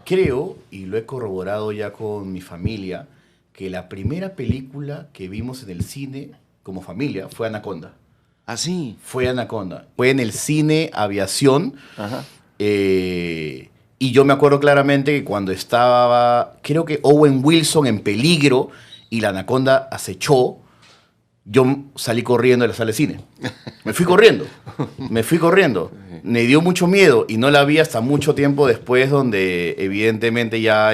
Creo, y lo he corroborado ya con mi familia, que la primera película que vimos en el cine como familia fue Anaconda. Así. Fue Anaconda. Fue en el cine Aviación. Ajá. Y yo me acuerdo claramente que cuando estaba, creo que Owen Wilson en peligro y la Anaconda acechó, yo salí corriendo de la sala de cine. Me fui corriendo. Me fui corriendo. Me dio mucho miedo y no la vi hasta mucho tiempo después, donde evidentemente ya,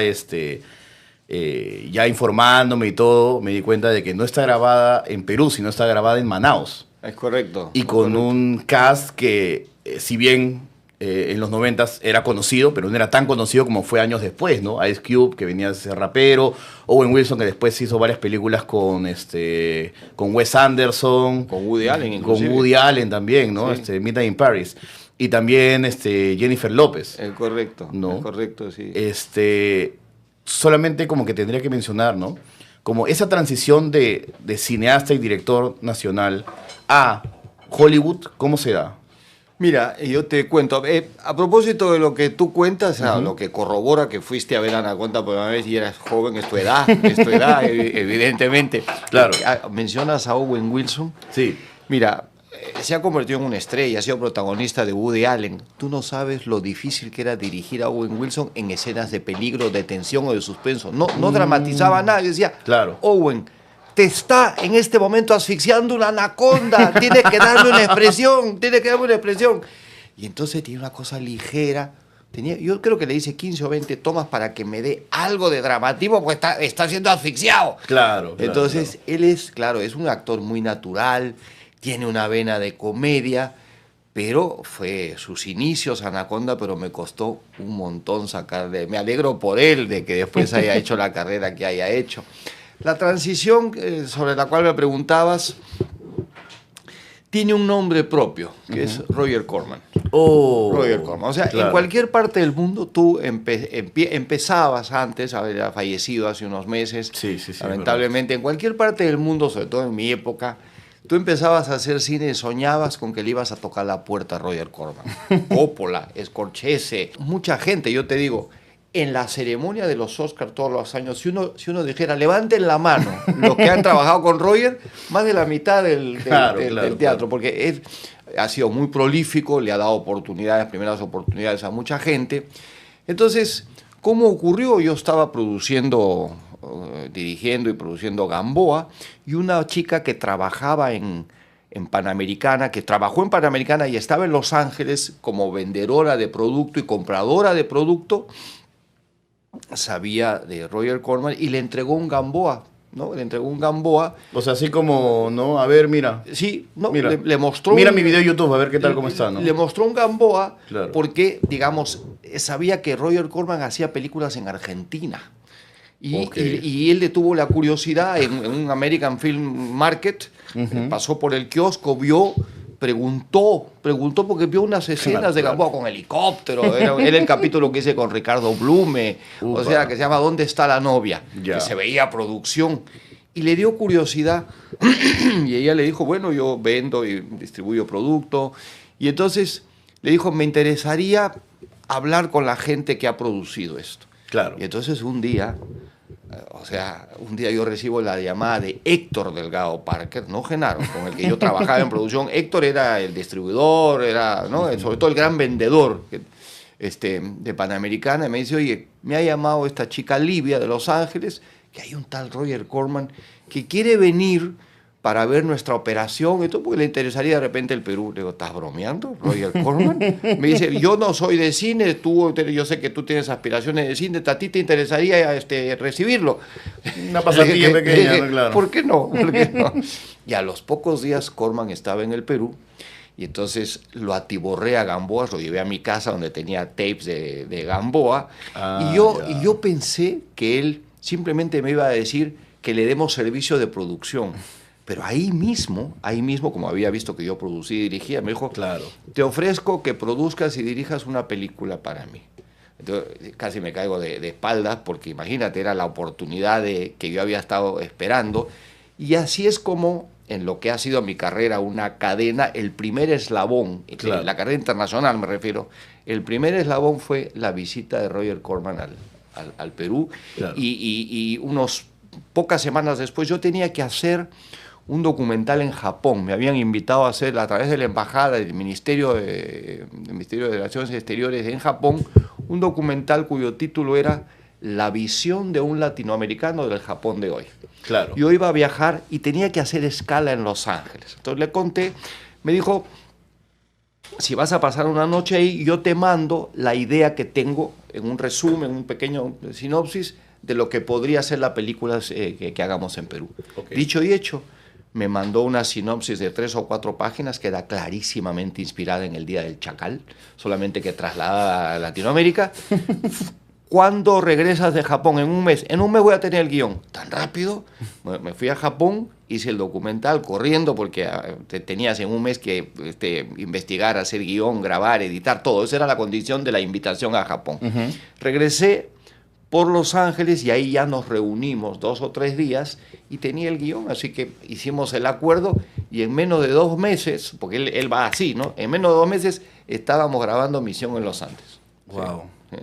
ya informándome y todo, me di cuenta de que no está grabada en Perú, sino está grabada en Manaos. Es correcto. Y es con correcto. un cast que, si bien en los 90 era conocido, pero no era tan conocido como fue años después, ¿no? Ice Cube, que venía a ser rapero, Owen Wilson, que después hizo varias películas con Wes Anderson, Con Woody Allen, con inclusive. Woody Allen también, ¿no? Sí. Midnight in Paris. Y también Jennifer López. Es correcto. No. Es correcto, sí. Solamente como que tendría que mencionar, ¿no? Como esa transición de cineasta y director nacional a Hollywood, ¿cómo se da? Mira, yo te cuento, a propósito de lo que tú cuentas, lo que corrobora que fuiste a ver Anaconda por primera vez y eras joven, es tu edad, evidentemente. Claro. Mencionas a Owen Wilson. Sí. Mira, se ha convertido en una estrella, ha sido protagonista de Woody Allen. Tú no sabes lo difícil que era dirigir a Owen Wilson en escenas de peligro, de tensión o de suspenso. No dramatizaba nada, decía, Claro. Owen, te está en este momento asfixiando una anaconda, tienes que darle una expresión, tienes que darle una expresión. Y entonces tiene una cosa ligera. Yo creo que le hice 15 o 20 tomas para que me dé algo de dramatismo, porque está siendo asfixiado. Claro. Entonces, él es un actor muy natural, tiene una vena de comedia, pero fue sus inicios Anaconda, pero me costó un montón sacarle. Me alegro por él de que después haya hecho la carrera que haya hecho. La transición sobre la cual me preguntabas tiene un nombre propio, que es Roger Corman. Roger Corman. O sea, claro. en cualquier parte del mundo tú empezabas antes, había fallecido hace unos meses, Sí, lamentablemente, en cualquier parte del mundo, sobre todo en mi época, tú empezabas a hacer cine y soñabas con que le ibas a tocar la puerta a Roger Corman. Coppola, Scorsese, mucha gente, yo te digo, en la ceremonia de los Oscars todos los años, si uno dijera, levanten la mano los que han trabajado con Roger, más de la mitad del teatro, porque él ha sido muy prolífico, le ha dado primeras oportunidades a mucha gente. Entonces, ¿cómo ocurrió? Yo estaba dirigiendo y produciendo Gamboa, y una chica que trabajaba en Panamericana, que trabajó en Panamericana y estaba en Los Ángeles como vendedora de producto y compradora de producto, sabía de Roger Corman y le entregó un Gamboa, ¿no? Le entregó un Gamboa. O sea, así como, ¿no? A ver, mira. Sí, ¿no? Mira, le mostró... Mira mi video de YouTube, a ver qué tal, cómo está, ¿no? Le mostró un Gamboa, Claro. porque, digamos, sabía que Roger Corman hacía películas en Argentina. Y él le tuvo la curiosidad en un American Film Market, pasó por el kiosco, preguntó porque vio unas escenas de Gamboa con helicóptero. Era el capítulo que hice con Ricardo Blume, o sea, que se llama ¿Dónde está la novia? Ya. Que se veía producción. Y le dio curiosidad y ella le dijo, bueno, yo vendo y distribuyo producto. Y entonces le dijo, me interesaría hablar con la gente que ha producido esto. Claro. Y entonces un día yo recibo la llamada de Héctor Delgado Parker, no Genaro, con el que yo trabajaba en producción. Héctor era el distribuidor, ¿no? Sobre todo el gran vendedor de Panamericana. Y me dice, oye, me ha llamado esta chica Livia de Los Ángeles, que hay un tal Roger Corman que quiere venir para ver nuestra operación y todo, porque le interesaría de repente el Perú. Le digo, ¿estás bromeando, Roger Corman? Me dice, yo no soy de cine, yo sé que tú tienes aspiraciones de cine, ¿a ti te interesaría recibirlo? Una pasatilla pequeña, ¿no? Claro. ¿Por qué no? ¿Por qué no? Y a los pocos días Corman estaba en el Perú, y entonces lo atiborré a Gamboa, lo llevé a mi casa donde tenía tapes de Gamboa, y yo pensé que él simplemente me iba a decir que le demos servicio de producción. Pero ahí mismo, como había visto que yo producía y dirigía, me dijo, claro, te ofrezco que produzcas y dirijas una película para mí. Entonces, casi me caigo de espaldas, porque imagínate, era la oportunidad que yo había estado esperando. Y así es como, en lo que ha sido mi carrera una cadena, el primer eslabón, claro, la carrera internacional me refiero, El primer eslabón fue la visita de Roger Corman al Perú. Claro. Y unos pocas semanas después yo tenía que hacer un documental en Japón. Me habían invitado a hacer, a través de la embajada del Ministerio de Relaciones Exteriores en Japón, un documental cuyo título era La visión de un latinoamericano del Japón de hoy. Claro. Yo iba a viajar y tenía que hacer escala en Los Ángeles. Entonces le conté, me dijo, si vas a pasar una noche ahí, yo te mando la idea que tengo en un resumen, un pequeño sinopsis de lo que podría ser la película que hagamos en Perú. Okay. Dicho y hecho, me mandó una sinopsis de 3 o 4 páginas que era clarísimamente inspirada en el Día del Chacal, solamente que trasladada a Latinoamérica. ¿Cuándo regresas de Japón? En un mes. En un mes voy a tener el guión. ¿Tan rápido? Me fui a Japón, hice el documental corriendo porque tenías en un mes que investigar, hacer guión, grabar, editar, todo. Esa era la condición de la invitación a Japón. Regresé por Los Ángeles y ahí ya nos reunimos 2 o 3 días y tenía el guión, así que hicimos el acuerdo y en menos de 2 meses, porque él va así, ¿no? En menos de 2 meses estábamos grabando Misión en los Andes. Wow. Sí.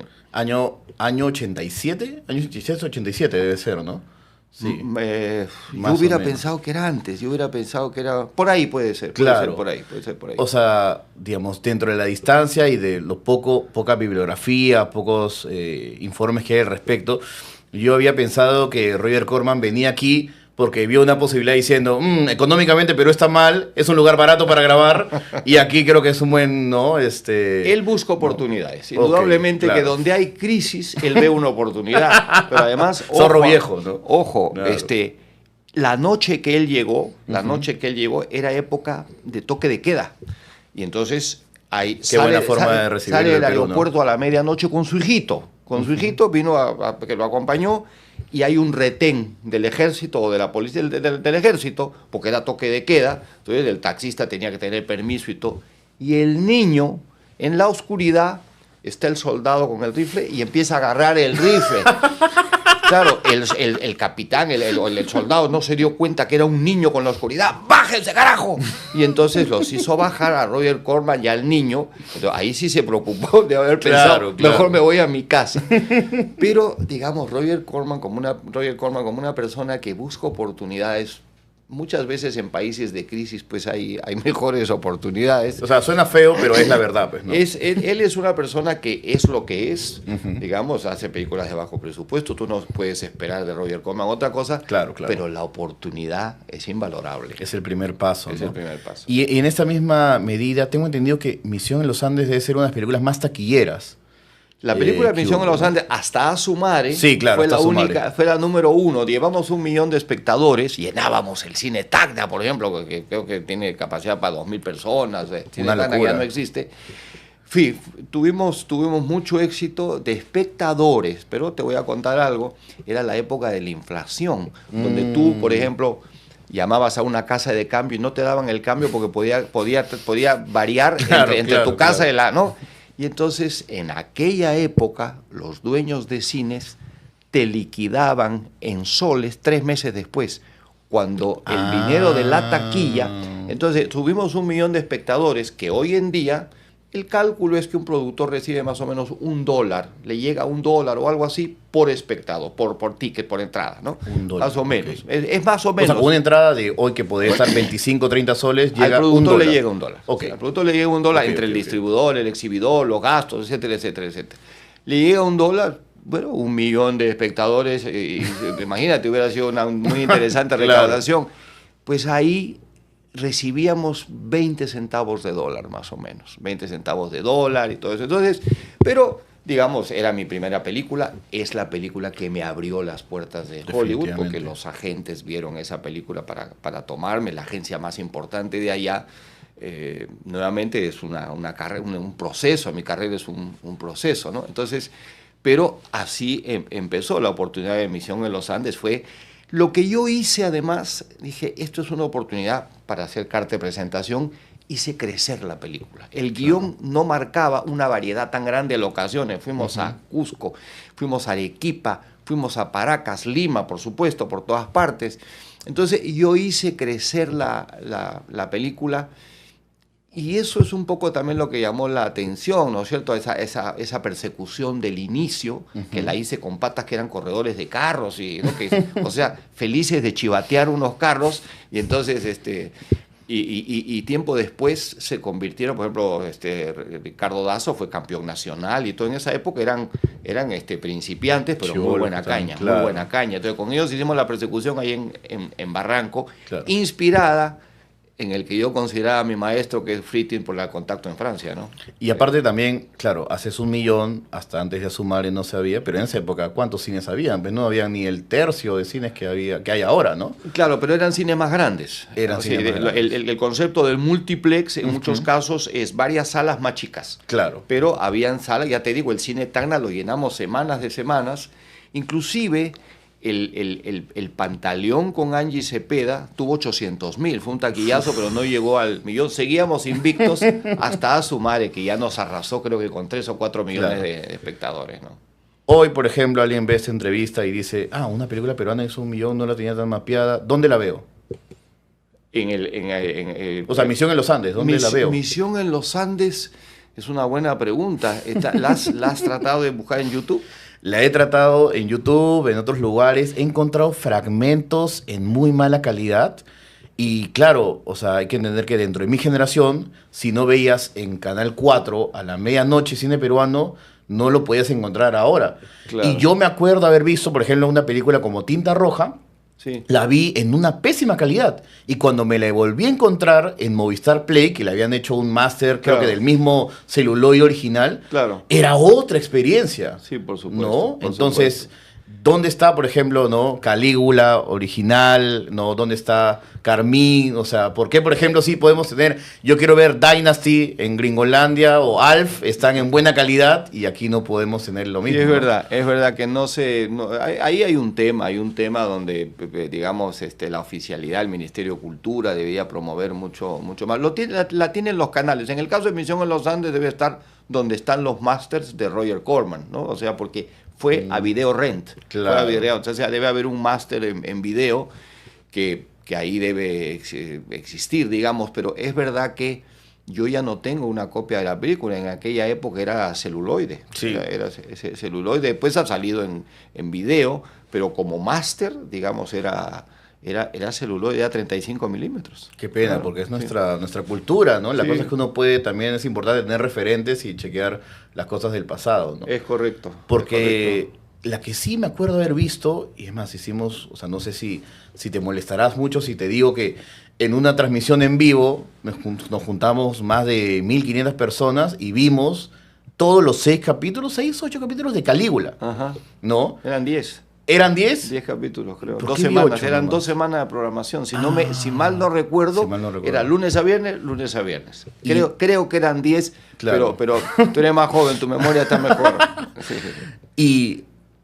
Año 87, año 86, 87 debe ser, ¿no? Sí. Yo hubiera pensado que era antes, yo hubiera pensado que era... Por ahí puede ser, Claro. puede ser por ahí. O sea, digamos, dentro de la distancia y de lo poca bibliografía, pocos informes que hay al respecto, yo había pensado que Roger Corman venía aquí porque vio una posibilidad diciendo, económicamente Perú está mal, es un lugar barato para grabar, y aquí creo que es un buen, ¿no? Él busca oportunidades. No. Indudablemente Okay, claro. que donde hay crisis, él ve una oportunidad. Pero además, Zorro viejo, ¿no? Ojo, Claro. la noche que él llegó, era época de toque de queda. Y entonces ahí buena forma de recibirlo sale en del Perú, ¿no? aeropuerto a la medianoche con su hijito. Su hijito vino que lo acompañó y hay un retén del ejército o de la policía del ejército, porque era toque de queda, entonces el taxista tenía que tener permiso y todo. Y el niño, en la oscuridad, está el soldado con el rifle y empieza a agarrar el rifle. Claro, el capitán, el soldado no se dio cuenta que era un niño con la oscuridad. ¡Bájense, carajo! Y entonces los hizo bajar a Roger Corman y al niño. Entonces, ahí sí se preocupó de haber pensado, mejor me voy a mi casa. Pero, digamos, Roger Corman como una persona que busca oportunidades. Muchas veces en países de crisis pues hay mejores oportunidades. O sea, suena feo, pero es la verdad, pues, ¿no? Él es una persona que es lo que es, digamos, hace películas de bajo presupuesto, tú no puedes esperar de Roger Corman otra cosa, Claro. pero la oportunidad es invalorable. Es el primer paso, Es ¿no? el primer paso. Y en esta misma medida, tengo entendido que Misión en los Andes debe ser una de las películas más taquilleras. La película que Misión en hubo, los Andes, hasta Asumare, Sí, claro, fue hasta la Asumare. única, fue la número 1. Llevamos 1 millón de espectadores, llenábamos el cine Tacna, por ejemplo, que creo que tiene capacidad para 2.000 personas. El cine Una Tacna locura. ya no existe. Tuvimos mucho éxito de espectadores, pero te voy a contar algo. Era la época de la inflación, donde tú, por ejemplo, llamabas a una casa de cambio y no te daban el cambio porque podía variar entre tu casa y la... ¿no? Y entonces, en aquella época, los dueños de cines te liquidaban en soles 3 meses después, cuando el dinero de la taquilla... Entonces, tuvimos 1 millón de espectadores que hoy en día, el cálculo es que un productor recibe más o menos $1, le llega $1 o algo así por espectador, por ticket, por entrada, ¿no? $1, más o menos. okay. Es más o O menos. sea, con una entrada de hoy que podría estar 25, 30 soles, llega Al productor $1. le llega $1. Okay. Al productor le llega $1 entre el distribuidor, el exhibidor, los gastos, etcétera, etcétera, etcétera. Le llega $1, bueno, 1 millón de espectadores, imagínate, hubiera sido una muy interesante recaudación. Pues ahí recibíamos 20 centavos de dólar más o menos, 20 centavos de dólar y todo eso. Entonces, pero digamos, era mi primera película, es la película que me abrió las puertas de Hollywood, porque los agentes vieron esa película para tomarme, la agencia más importante de allá. Nuevamente es una carrera, un proceso, mi carrera es un proceso, ¿no? Entonces, pero así empezó la oportunidad de Misión en los Andes. Fue lo que yo hice. Además, dije, esto es una oportunidad para hacer carta de presentación. Hice crecer la película. El guión no marcaba una variedad tan grande de locaciones. Fuimos a Cusco, fuimos a Arequipa, fuimos a Paracas, Lima, por supuesto, por todas partes. Entonces yo hice crecer la película Y eso es un poco también lo que llamó la atención, ¿no es cierto? Esa persecución del inicio, que la hice con patas que eran corredores de carros, y, ¿no? O sea, felices de chivatear unos carros, y entonces, y tiempo después se convirtieron, por ejemplo, Ricardo Dazo fue campeón nacional, y todo en esa época eran principiantes, pero Chibolo, muy buena caña, claro. muy buena caña. Entonces con ellos hicimos la persecución ahí en Barranco, Claro. inspirada en el que yo consideraba a mi maestro, que es Fritin, por el contacto en Francia, ¿no? Y aparte también, claro, haces 1 millón, hasta antes de Asumare no se había, pero en esa época, ¿cuántos cines habían? Pues no había ni el tercio de cines que hay ahora, ¿no? Claro, pero eran cines más grandes. Eran cines más grandes. El concepto del multiplex en muchos casos es varias salas más chicas. Claro. Pero habían salas, ya te digo, el cine Tacna lo llenamos semanas de semanas. Inclusive el Pantaleón con Angie Cepeda tuvo 800.000. Fue un taquillazo, pero no llegó al millón. Seguíamos invictos hasta Asumare, que ya nos arrasó, creo que con 3 o 4 millones Claro. de espectadores, ¿no? Hoy, por ejemplo, alguien ve esta entrevista y dice, una película peruana hizo 1 millón, no la tenía tan mapeada. ¿Dónde la veo? O sea, Misión en los Andes, ¿dónde la veo? Misión en los Andes es una buena pregunta. ¿La has tratado de buscar en YouTube? La he tratado en YouTube, en otros lugares. He encontrado fragmentos en muy mala calidad. Y claro, o sea, hay que entender que dentro de mi generación, si no veías en Canal 4 a la medianoche cine peruano, no lo podías encontrar ahora. Claro. Y yo me acuerdo haber visto, por ejemplo, una película como Tinta Roja. Sí. La vi en una pésima calidad. Y cuando me la volví a encontrar en Movistar Play, que le habían hecho un máster, creo Claro. que del mismo celuloide original, Claro. era otra experiencia. Sí, por supuesto. ¿No? por Entonces, supuesto. ¿dónde está, por ejemplo, ¿no? Calígula original? ¿No? ¿Dónde está Carmín? O sea, ¿por qué, por ejemplo, sí podemos tener, yo quiero ver Dynasty en Gringolandia o Alf, están en buena calidad y aquí no podemos tener lo mismo? Sí, ¿no? es verdad que no se... ahí hay un tema donde, digamos, la oficialidad, el Ministerio de Cultura debería promover mucho más. La tienen los canales. En el caso de Misión en los Andes debe estar donde están los masters de Roger Corman, ¿no? O sea, porque fue a Video Rent. Claro. Fue a video, o sea, debe haber un máster en video que ahí debe existir, digamos, pero es verdad que yo ya no tengo una copia de la película. En aquella época era celuloide. Sí. Era celuloide. Después ha salido en video, pero como máster, digamos, era celuloide, era 35 milímetros. Qué pena, Claro, porque es sí. nuestra cultura, ¿no? La Sí. cosa es que uno puede, también es importante tener referentes y chequear las cosas del pasado, ¿no? Es correcto. Porque es correcto. la que sí me acuerdo haber visto, y es más, hicimos, o sea, no sé si te molestarás mucho si te digo que en una transmisión en vivo nos juntamos más de 1.500 personas y vimos todos los 6 capítulos, 8 capítulos de Calígula, Ajá. ¿no? Eran 10. ¿Eran 10? 10 capítulos, creo. ¿Por 2 qué vi semanas. 8 Eran nomás? 2 semanas de programación. Si mal no recuerdo, Si mal no recuerdo. era lunes a viernes. Y- Creo que eran 10, Claro. pero tú eres más joven, tu memoria está mejor. Sí. Y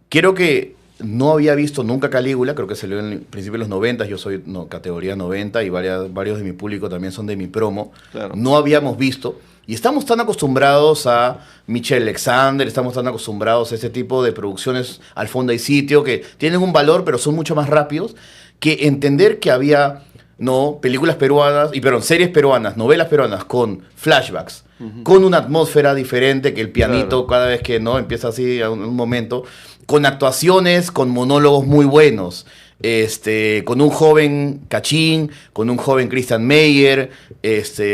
creo que no había visto nunca Calígula, creo que salió en el principio de los 90, yo soy categoría 90 y varios de mi público también son de mi promo. Claro. No habíamos visto. Y estamos tan acostumbrados a Michelle Alexander, estamos tan acostumbrados a este tipo de producciones al fondo y sitio que tienen un valor, pero son mucho más rápidos, que entender que había películas peruanas, series peruanas, novelas peruanas con flashbacks, con una atmósfera diferente, que el pianito Claro. cada vez que empieza así a un momento, con actuaciones, con monólogos muy buenos. Con un joven Cachín, con un joven Christian Meyer,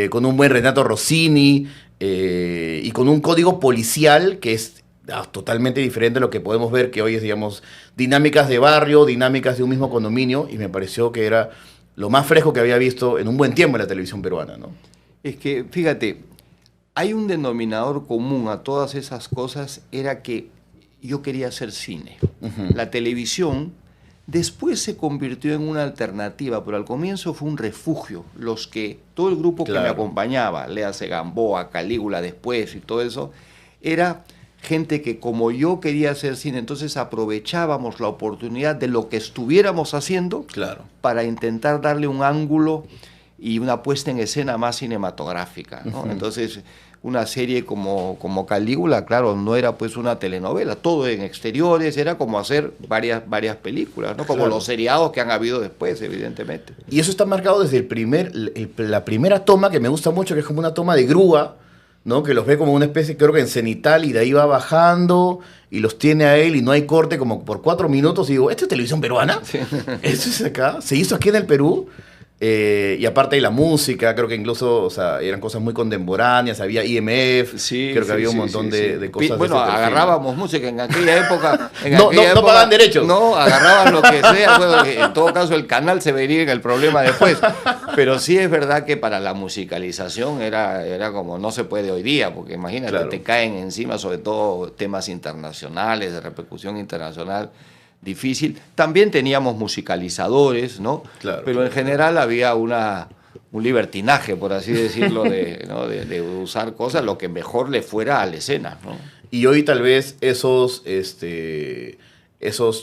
con un buen Renato Rossini, y con un código policial que es totalmente diferente a lo que podemos ver, que hoy es, digamos, dinámicas de barrio, dinámicas de un mismo condominio, y me pareció que era lo más fresco que había visto en un buen tiempo en la televisión peruana, ¿no? Es que, fíjate, hay un denominador común a todas esas cosas, era que yo quería hacer cine. La televisión después se convirtió en una alternativa, pero al comienzo fue un refugio. Todo el grupo que me Claro. acompañaba, léase Gamboa, Calígula después y todo eso, era gente que como yo quería hacer cine, entonces aprovechábamos la oportunidad de lo que estuviéramos haciendo Claro. para intentar darle un ángulo y una puesta en escena más cinematográfica, ¿no? Entonces, una serie como Calígula, claro, no era pues una telenovela, todo en exteriores, era como hacer varias películas, ¿no? Como Claro. los seriados que han habido después, evidentemente. Y eso está marcado desde la primera toma, que me gusta mucho, que es como una toma de grúa, ¿no? Que los ve como una especie, creo que en cenital, y de ahí va bajando, y los tiene a él, y no hay corte como por 4 minutos, y digo, ¿esto es televisión peruana? Sí. ¿Esto es acá? ¿Se hizo aquí en el Perú? Y aparte de la música, creo que incluso, o sea, eran cosas muy contemporáneas, había IMF, Sí, creo que sí, había un sí, montón sí, de sí. cosas Bueno, de ese perfil. agarrábamos música en aquella época. No pagaban derechos. No, agarraban lo que sea. Bueno, en todo caso, el canal se vería en el problema después. Pero sí es verdad que para la musicalización era como no se puede hoy día, porque imagínate, Claro. te caen encima, sobre todo temas internacionales, de repercusión internacional. Difícil. También teníamos musicalizadores, ¿no? Claro. Pero en general había un libertinaje, por así decirlo, ¿no? de usar cosas lo que mejor le fuera a la escena, ¿no? Y hoy tal vez esos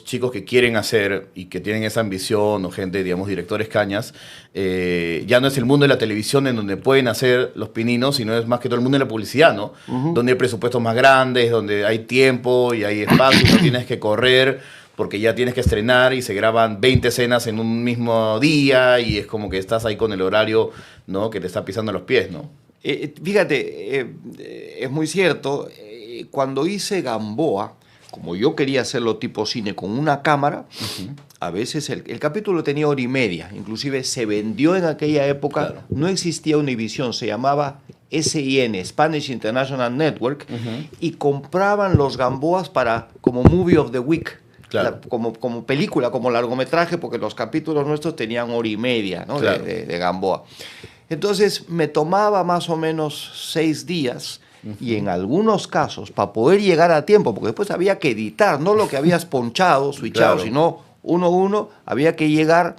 chicos que quieren hacer y que tienen esa ambición, o gente, digamos, directores cañas, ya no es el mundo de la televisión en donde pueden hacer los pininos, sino es más que todo el mundo de la publicidad, ¿no? Donde hay presupuestos más grandes, donde hay tiempo y hay espacio, no tienes que correr porque ya tienes que estrenar y se graban 20 escenas en un mismo día y es como que estás ahí con el horario, ¿no? Que te está pisando los pies, ¿no? Fíjate, es muy cierto, cuando hice Gamboa, como yo quería hacerlo tipo cine con una cámara, a veces el capítulo tenía 1 hora y media, inclusive se vendió en aquella época, Claro. no existía Univisión, se llamaba SIN, Spanish International Network, y compraban los Gamboas como Movie of the Week. Claro. Como película, como largometraje, porque los capítulos nuestros tenían 1 hora y media, ¿no? Claro. de Gamboa. Entonces me tomaba más o menos 6 días y en algunos casos, para poder llegar a tiempo, porque después había que editar, no lo que habías ponchado, switchado, Claro. sino uno a uno, había que llegar.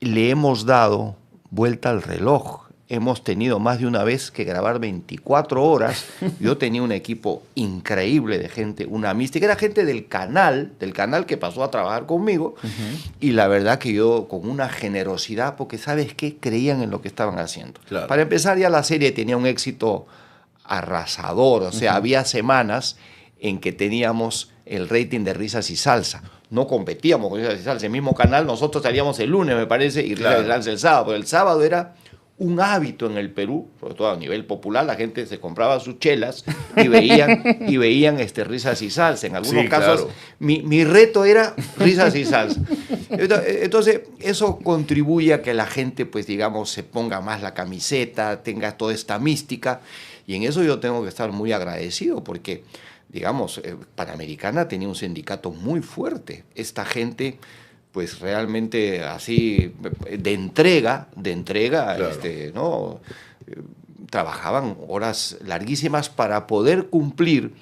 Le hemos dado vuelta al reloj. Hemos tenido más de una vez que grabar 24 horas. Yo tenía un equipo increíble de gente, una mística. Era gente del canal que pasó a trabajar conmigo. Y la verdad que yo con una generosidad, porque ¿sabes qué? Creían en lo que estaban haciendo. Claro. Para empezar, ya la serie tenía un éxito arrasador. O sea, había semanas en que teníamos el rating de Risas y Salsa. No competíamos con Risas y Salsa. El mismo canal, nosotros salíamos el lunes, me parece, y Claro. Risas y Salsa el sábado. Pero el sábado era un hábito en el Perú, sobre todo a nivel popular, la gente se compraba sus chelas y veían Risas y Salsa. En algunos Sí, casos, claro. mi reto era Risas y Salsa. Entonces, eso contribuye a que la gente, pues digamos, se ponga más la camiseta, tenga toda esta mística, y en eso yo tengo que estar muy agradecido, porque, digamos, Panamericana tenía un sindicato muy fuerte. Esta gente pues realmente así de entrega, Claro. ¿no? Trabajaban horas larguísimas para poder cumplir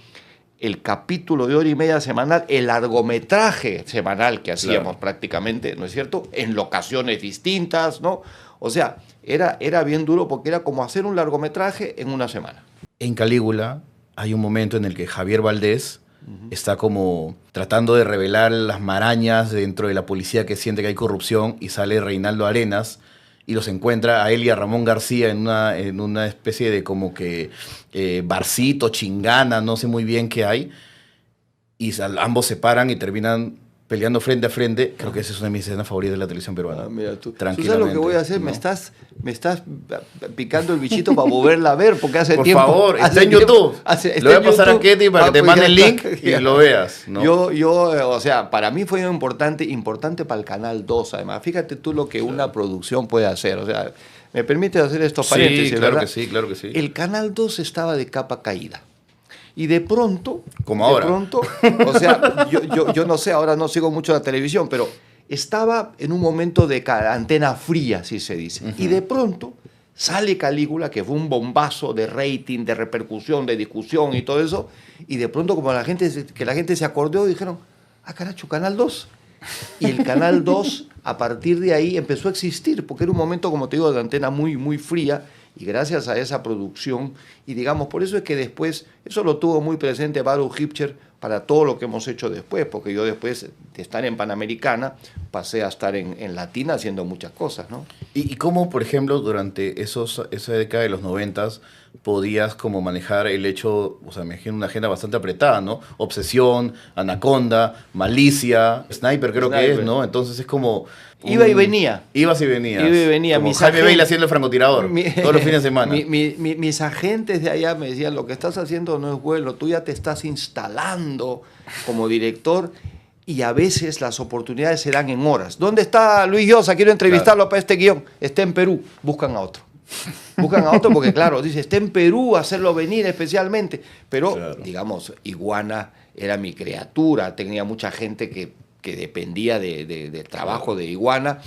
el capítulo de 1 hora y media semanal, el largometraje semanal que hacíamos Claro. prácticamente, ¿no es cierto? En locaciones distintas, ¿no? O sea, era bien duro porque era como hacer un largometraje en una semana. En Calígula hay un momento en el que Javier Valdés está como tratando de revelar las marañas dentro de la policía que siente que hay corrupción y sale Reinaldo Arenas y los encuentra a él y a Ramón García en una especie de como que barcito, chingana, no sé muy bien qué hay, y ambos se paran y terminan peleando frente a frente. Creo que esa es una de mis escenas favoritas de la televisión peruana. Mira tú. Tranquilamente. ¿Tú sabes lo que voy a hacer? ¿no? Me estás picando el bichito para volverla a ver, porque hace Por tiempo... favor, hace está en tiempo- YouTube. está Lo voy a en pasar a YouTube. Ketty para que te pues mande ya el está, link y ya. lo veas, ¿no? O sea, para mí fue importante para el Canal 2, además. Fíjate tú lo que una producción puede hacer. O sea, me permite hacer estos paréntesis, Sí, claro ¿verdad? que sí, claro que sí. El Canal 2 estaba de capa caída. Y de pronto... Como ahora. De pronto, o sea, yo no sé, ahora no sigo mucho la televisión, pero estaba en un momento de antena fría, así se dice. Y de pronto sale Calígula, que fue un bombazo de rating, de repercusión, de discusión y todo eso. Y de pronto, como la gente se acordó, dijeron, ah, caracho, Canal 2. Y el Canal 2, a partir de ahí, empezó a existir, porque era un momento, como te digo, de antena muy, muy fría. Y gracias a esa producción, y digamos, por eso es que después, eso lo tuvo muy presente Baruch Hipcher para todo lo que hemos hecho después, porque yo después de estar en Panamericana, pasé a estar en Latina haciendo muchas cosas, ¿no? ¿Y cómo, por ejemplo, durante esa década de los 90 podías como manejar el hecho, o sea, me imagino una agenda bastante apretada, ¿no? Obsesión, Anaconda, Malicia, Sniper creo que es, ¿no? Entonces es como... Iba y venía. Ibas y venías. Iba y venía. Como Jaime Bailey haciendo el francotirador todos los fines de semana. Mis agentes de allá me decían, lo que estás haciendo no es bueno, tú ya te estás instalando como director y a veces las oportunidades se dan en horas. ¿Dónde está Luis Llosa? Quiero entrevistarlo para este guión. Está en Perú. Buscan a otro. Buscan a otro porque, claro, dice, está en Perú, hacerlo venir especialmente. Pero, claro, digamos, Iguana era mi criatura, tenía mucha gente que dependía del trabajo de Iguana.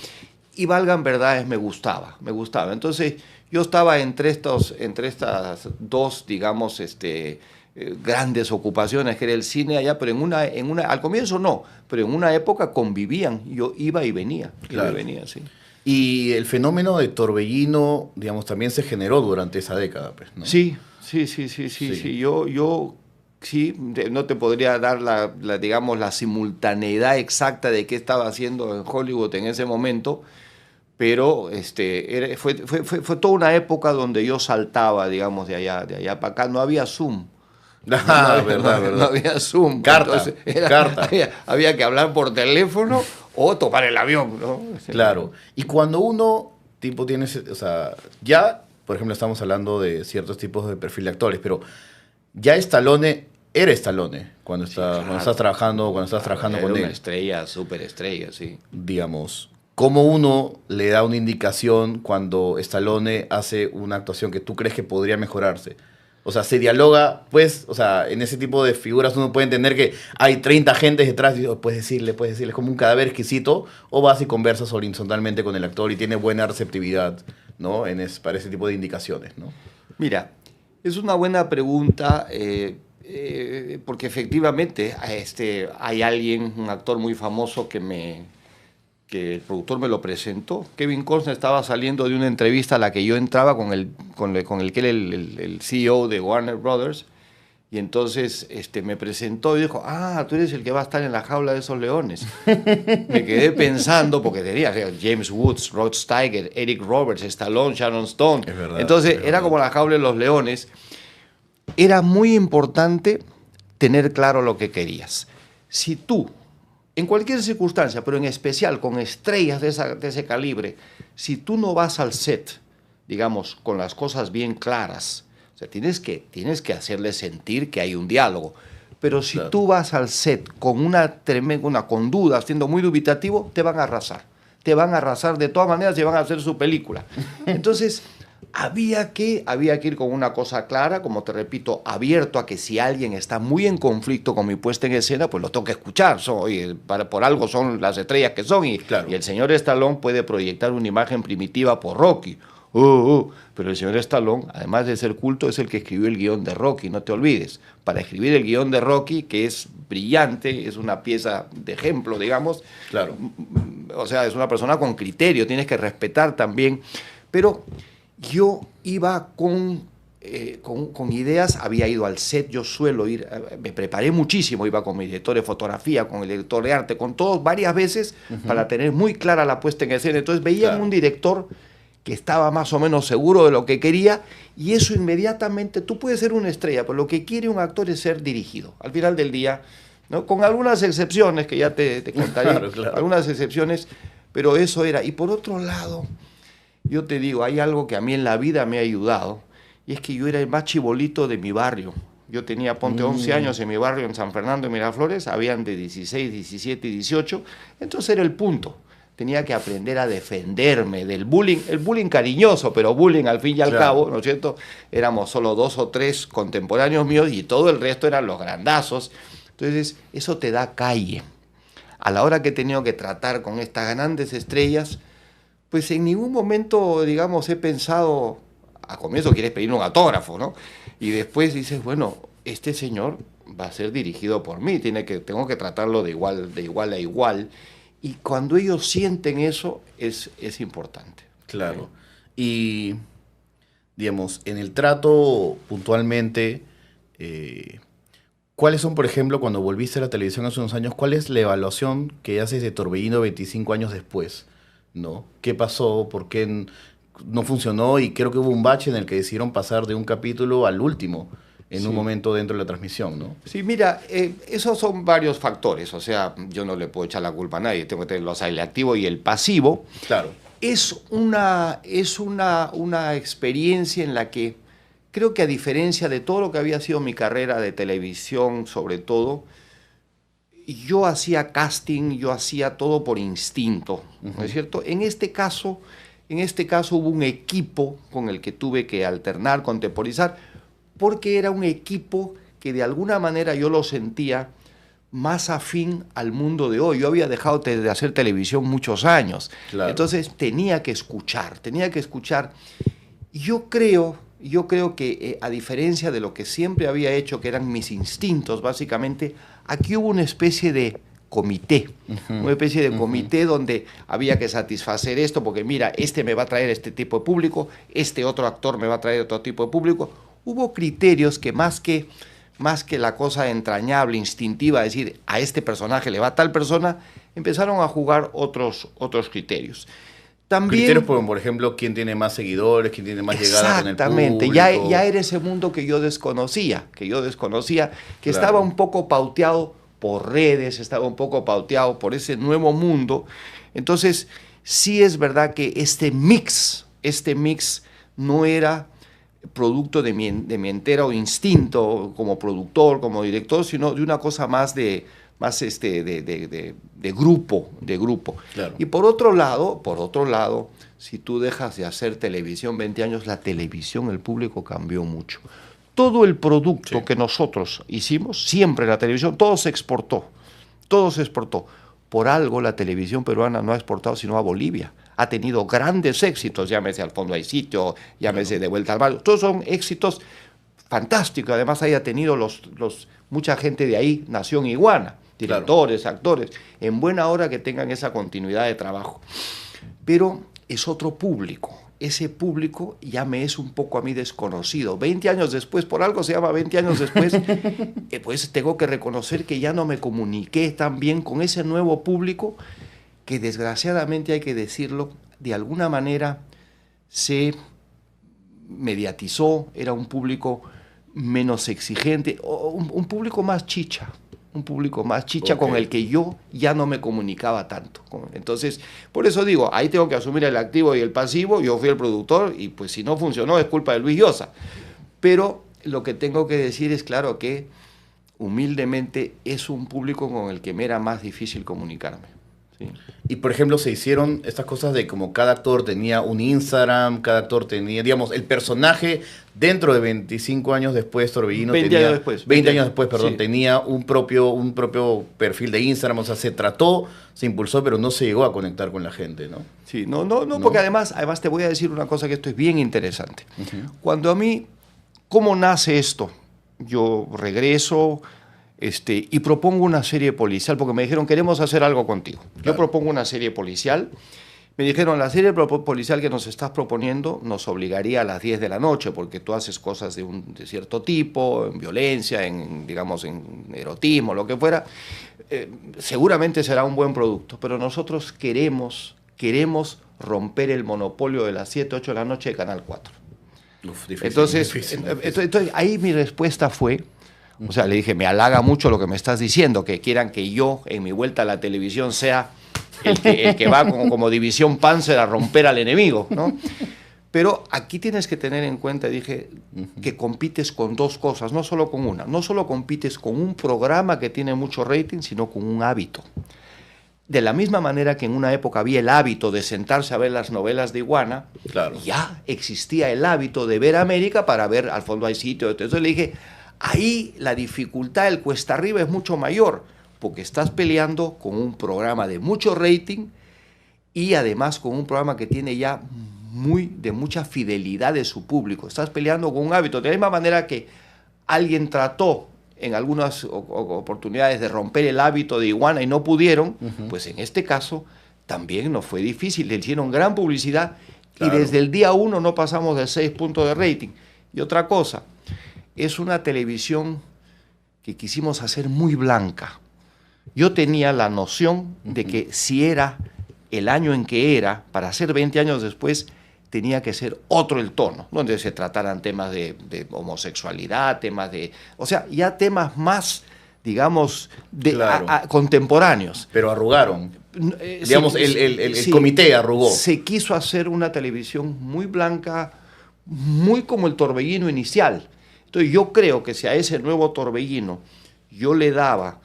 Y valgan verdades, me gustaba. Entonces, yo estaba entre estas dos, digamos, grandes ocupaciones, que era el cine allá, pero al comienzo no, pero en una época convivían. Yo iba y venía. Claro. Iba y venía, sí. Y el fenómeno de Torbellino, digamos, también se generó durante esa década, pues, ¿no? Sí. Yo sí, no te podría dar digamos, la simultaneidad exacta de qué estaba haciendo en Hollywood en ese momento, pero fue toda una época donde yo saltaba, digamos, de allá para acá. No había Zoom. Verdad. No había Zoom. Carta. Había que hablar por teléfono o tomar el avión, ¿no? Claro. Y cuando uno, tipo, tiene, o sea, ya, por ejemplo, estamos hablando de ciertos tipos de perfil de actores, pero ya Stallone era Stallone cuando estás trabajando con él. Era una estrella, súper estrella, sí. Digamos, ¿cómo uno le da una indicación cuando Stallone hace una actuación que tú crees que podría mejorarse? O sea, se dialoga, pues, o sea, en ese tipo de figuras uno puede entender que hay 30 agentes detrás y puedes decirle, es como un cadáver exquisito, o vas y conversas horizontalmente con el actor y tiene buena receptividad, ¿no? Para ese tipo de indicaciones, ¿no? Mira, es una buena pregunta, porque efectivamente hay alguien, un actor muy famoso que el productor me lo presentó. Kevin Costner estaba saliendo de una entrevista a la que yo entraba con el que era el CEO de Warner Brothers, y entonces me presentó y dijo, tú eres el que va a estar en la jaula de esos leones. Me quedé pensando, porque tenía James Woods, Rod Steiger, Eric Roberts, Stallone, Sharon Stone. Es verdad, entonces era como la jaula de los leones. Era muy importante tener claro lo que querías. Si tú, en cualquier circunstancia, pero en especial con estrellas de ese calibre, si tú no vas al set, digamos, con las cosas bien claras, o sea, tienes que hacerle sentir que hay un diálogo. Pero si tú vas al set con dudas, siendo muy dubitativo, te van a arrasar. Te van a arrasar de todas maneras y van a hacer su película. Entonces, había que ir con una cosa clara, como te repito, abierto a que si alguien está muy en conflicto con mi puesta en escena, pues lo tengo que escuchar. Por algo son las estrellas que son. Y el señor Stallone puede proyectar una imagen primitiva por Rocky. Pero el señor Stallone, además de ser culto, es el que escribió el guión de Rocky, no te olvides. Para escribir el guión de Rocky, que es brillante, es una pieza de ejemplo, digamos. Claro. O sea, es una persona con criterio, tienes que respetar también. Pero yo iba con ideas, había ido al set, yo suelo ir, me preparé muchísimo, iba con mi director de fotografía, con el director de arte, con todos varias veces, para tener muy clara la puesta en escena. Entonces veían un director que estaba más o menos seguro de lo que quería, y eso inmediatamente, tú puedes ser una estrella, pero lo que quiere un actor es ser dirigido, al final del día, ¿no? Con algunas excepciones, que ya te contaré, algunas excepciones, pero eso era. Y por otro lado, yo te digo, hay algo que a mí en la vida me ha ayudado, y es que yo era el más chibolito de mi barrio. Yo tenía, 11 años en mi barrio, en San Fernando de Miraflores, habían de 16, 17 y 18, entonces era el punto. Tenía que aprender a defenderme del bullying, el bullying cariñoso, pero bullying al fin y al cabo, ¿no es cierto? Éramos solo 2 o 3 contemporáneos míos y todo el resto eran los grandazos. Entonces, eso te da calle. A la hora que he tenido que tratar con estas grandes estrellas, pues en ningún momento, digamos, he pensado, a comienzo quieres pedir un autógrafo, ¿no? Y después dices, bueno, este señor va a ser dirigido por mí, tengo que tratarlo de igual a igual. Y cuando ellos sienten eso, es importante. Claro. Y, digamos, en el trato puntualmente, ¿cuáles son, por ejemplo, cuando volviste a la televisión hace unos años, cuál es la evaluación que haces de Torbellino 25 años después? ¿No? ¿Qué pasó? ¿Por qué? no funcionó y creo que hubo un bache en el que decidieron pasar de un capítulo al último en un momento dentro de la transmisión, ¿no? Sí, mira, esos son varios factores, o sea, yo no le puedo echar la culpa a nadie, tengo que tener el activo y el pasivo. Claro. Es una experiencia en la que creo que a diferencia de todo lo que había sido mi carrera de televisión, sobre todo, yo hacía casting, yo hacía todo por instinto, ¿no es cierto? En este caso hubo un equipo con el que tuve que alternar, contemporizar, porque era un equipo que de alguna manera yo lo sentía más afín al mundo de hoy. Yo había dejado de hacer televisión muchos años, claro. Entonces tenía que escuchar. Yo creo que a diferencia de lo que siempre había hecho, que eran mis instintos básicamente, aquí hubo una especie de comité, donde había que satisfacer esto, porque mira, este me va a traer este tipo de público, este otro actor me va a traer otro tipo de público. Hubo criterios que más que la cosa entrañable, instintiva, decir a este personaje le va a tal persona, empezaron a jugar otros criterios. También, criterios, por ejemplo, quién tiene más seguidores, quién tiene más llegada con el público. Exactamente, ya era ese mundo que yo desconocía, que estaba un poco pauteado por redes, estaba un poco pauteado por ese nuevo mundo. Entonces, sí es verdad que este mix no era producto de mi entero instinto como productor, como director, sino de una cosa más de grupo. Claro. Y por otro lado, si tú dejas de hacer televisión 20 años, la televisión, el público cambió mucho. Todo el producto que nosotros hicimos, siempre la televisión, todo se exportó. Por algo la televisión peruana no ha exportado sino a Bolivia. Ha tenido grandes éxitos, llámese Al fondo hay sitio, llámese De vuelta al barrio. Todos son éxitos fantásticos. Además haya tenido mucha gente de ahí nació en Iguana, directores, actores, en buena hora que tengan esa continuidad de trabajo. Pero es otro público. Ese público ya me es un poco a mí desconocido. 20 años después, por algo se llama 20 años después, pues tengo que reconocer que ya no me comuniqué tan bien con ese nuevo público que desgraciadamente, hay que decirlo, de alguna manera se mediatizó, era un público menos exigente, un público más chicha. Con el que yo ya no me comunicaba tanto. Entonces, por eso digo, ahí tengo que asumir el activo y el pasivo. Yo fui el productor y pues si no funcionó es culpa de Luis Llosa. Pero lo que tengo que decir es claro que humildemente es un público con el que me era más difícil comunicarme. ¿Sí? Y por ejemplo, se hicieron estas cosas de como cada actor tenía un Instagram, cada actor tenía, digamos, el personaje dentro de 25 años después, Torbellino 20 tenía, años después, 20 años después, perdón, sí. Tenía un propio perfil de Instagram, o sea, se trató, se impulsó, pero no se llegó a conectar con la gente, ¿no? Sí, no, porque además te voy a decir una cosa que esto es bien interesante. Cuando a mí, ¿cómo nace esto? Yo regreso y propongo una serie policial, porque me dijeron, queremos hacer algo contigo. Claro. Yo propongo una serie policial. Me dijeron, la serie policial que nos estás proponiendo nos obligaría a las 10 de la noche, porque tú haces cosas de cierto tipo, en violencia, en erotismo, lo que fuera. Seguramente será un buen producto, pero nosotros queremos romper el monopolio de las 7, 8 de la noche de Canal 4. Difícil, entonces, ahí mi respuesta fue, o sea, le dije, me halaga mucho lo que me estás diciendo, que quieran que yo, en mi vuelta a la televisión, sea el que va como división Panzer a romper al enemigo, ¿no? Pero aquí tienes que tener en cuenta, dije, que compites con dos cosas, no solo con una. No solo compites con un programa que tiene mucho rating, sino con un hábito. De la misma manera que en una época había el hábito de sentarse a ver las novelas de Iguana, claro, ya existía el hábito de ver América para ver Al fondo hay sitio. Entonces le dije, ahí la dificultad, el cuesta arriba es mucho mayor, porque estás peleando con un programa de mucho rating y además con un programa que tiene ya de mucha fidelidad de su público. Estás peleando con un hábito. De la misma manera que alguien trató en algunas oportunidades de romper el hábito de Iguana y no pudieron, pues en este caso también nos fue difícil. Le hicieron gran publicidad, claro, y desde el día 1 no pasamos de 6 puntos de rating. Y otra cosa, es una televisión que quisimos hacer muy blanca. Yo tenía la noción de que si era el año en que era, para ser 20 años después, tenía que ser otro el tono, donde se trataran temas de homosexualidad, temas de... O sea, ya temas más, digamos, Claro. contemporáneos. Pero arrugaron. Digamos, Sí, el sí, comité arrugó. se quiso hacer una televisión muy blanca, muy como el Torbellino inicial. Entonces yo creo que si a ese nuevo Torbellino yo le daba,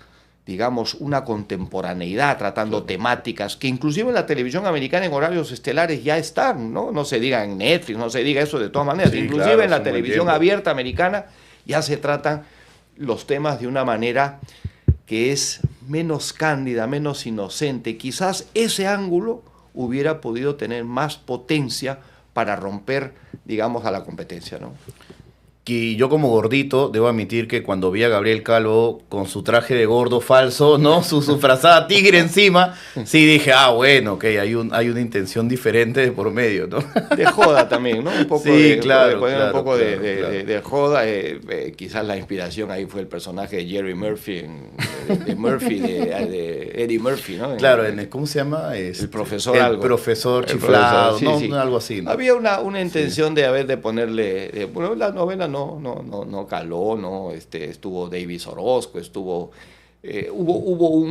digamos, una contemporaneidad tratando temáticas que inclusive en la televisión americana en horarios estelares ya están, ¿no? No se diga en Netflix, no se diga eso de todas maneras. Sí, Inclusive claro, en la hace un buen televisión tiempo. abierta americana ya se tratan los temas de una manera que es menos cándida, menos inocente. Quizás ese ángulo hubiera podido tener más potencia para romper, digamos, a la competencia, ¿no? Que yo como gordito debo admitir que cuando vi a Gabriel Calvo con su traje de gordo falso, ¿no? Su frazada tigre encima, sí dije, bueno, ok, hay una intención diferente de por medio, ¿no? De joda también, ¿no? Un poco Sí, de, claro, de poner claro, un poco claro, de, claro. de joda. Quizás la inspiración ahí fue el personaje de Jerry Murphy, de Murphy, de Eddie Murphy, ¿no? Claro, ¿cómo se llama? El profesor el algo. profesor El chiflado, profesor, sí, ¿no? sí. Algo así, ¿no? Había una intención de ponerle... bueno, la novela no caló, ¿no? Estuvo Davis Orozco, hubo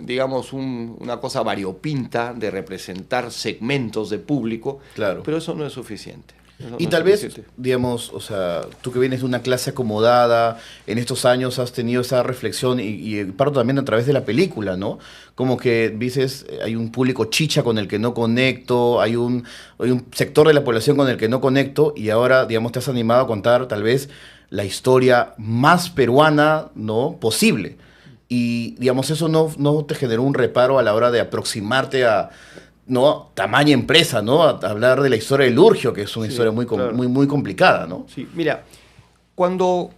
digamos, una cosa variopinta de representar segmentos de público, Claro. pero eso no es suficiente. Eso Y no tal es vez, suficiente. digamos, o sea, tú que vienes de una clase acomodada, en estos años has tenido esa reflexión y parto también a través de la película, ¿no? Como que dices, hay un público chicha con el que no conecto, hay un sector de la población con el que no conecto y ahora, digamos, te has animado a contar tal vez la historia más peruana, ¿no? Posible. Y, digamos, eso no te generó un reparo a la hora de aproximarte a... ¿no? Tamaña empresa, ¿no? A hablar de la historia del Urgio, que es una Sí, historia claro. muy complicada, ¿no? Sí, mira, cuando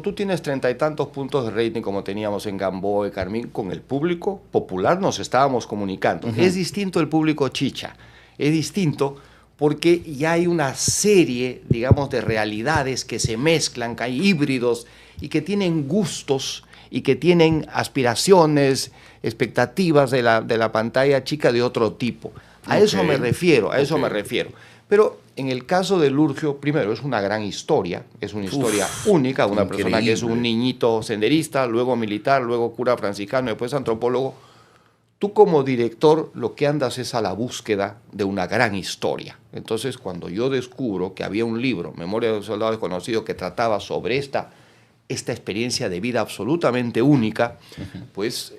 tú tienes 30 y tantos puntos de rating como teníamos en Gamboa y Carmín, con el público popular nos estábamos comunicando. Es distinto el público chicha, es distinto porque ya hay una serie, digamos, de realidades que se mezclan, que hay híbridos y que tienen gustos y que tienen aspiraciones, expectativas de la pantalla chica de otro tipo. A eso me refiero, a eso me refiero. Pero en el caso del Urgio, primero, es una gran historia, es una historia única, una persona que es un niñito senderista, luego militar, luego cura franciscano, después antropólogo. Tú como director lo que andas es a la búsqueda de una gran historia. Entonces, cuando yo descubro que había un libro, Memoria de un soldado desconocido, que trataba sobre esta experiencia de vida absolutamente única, pues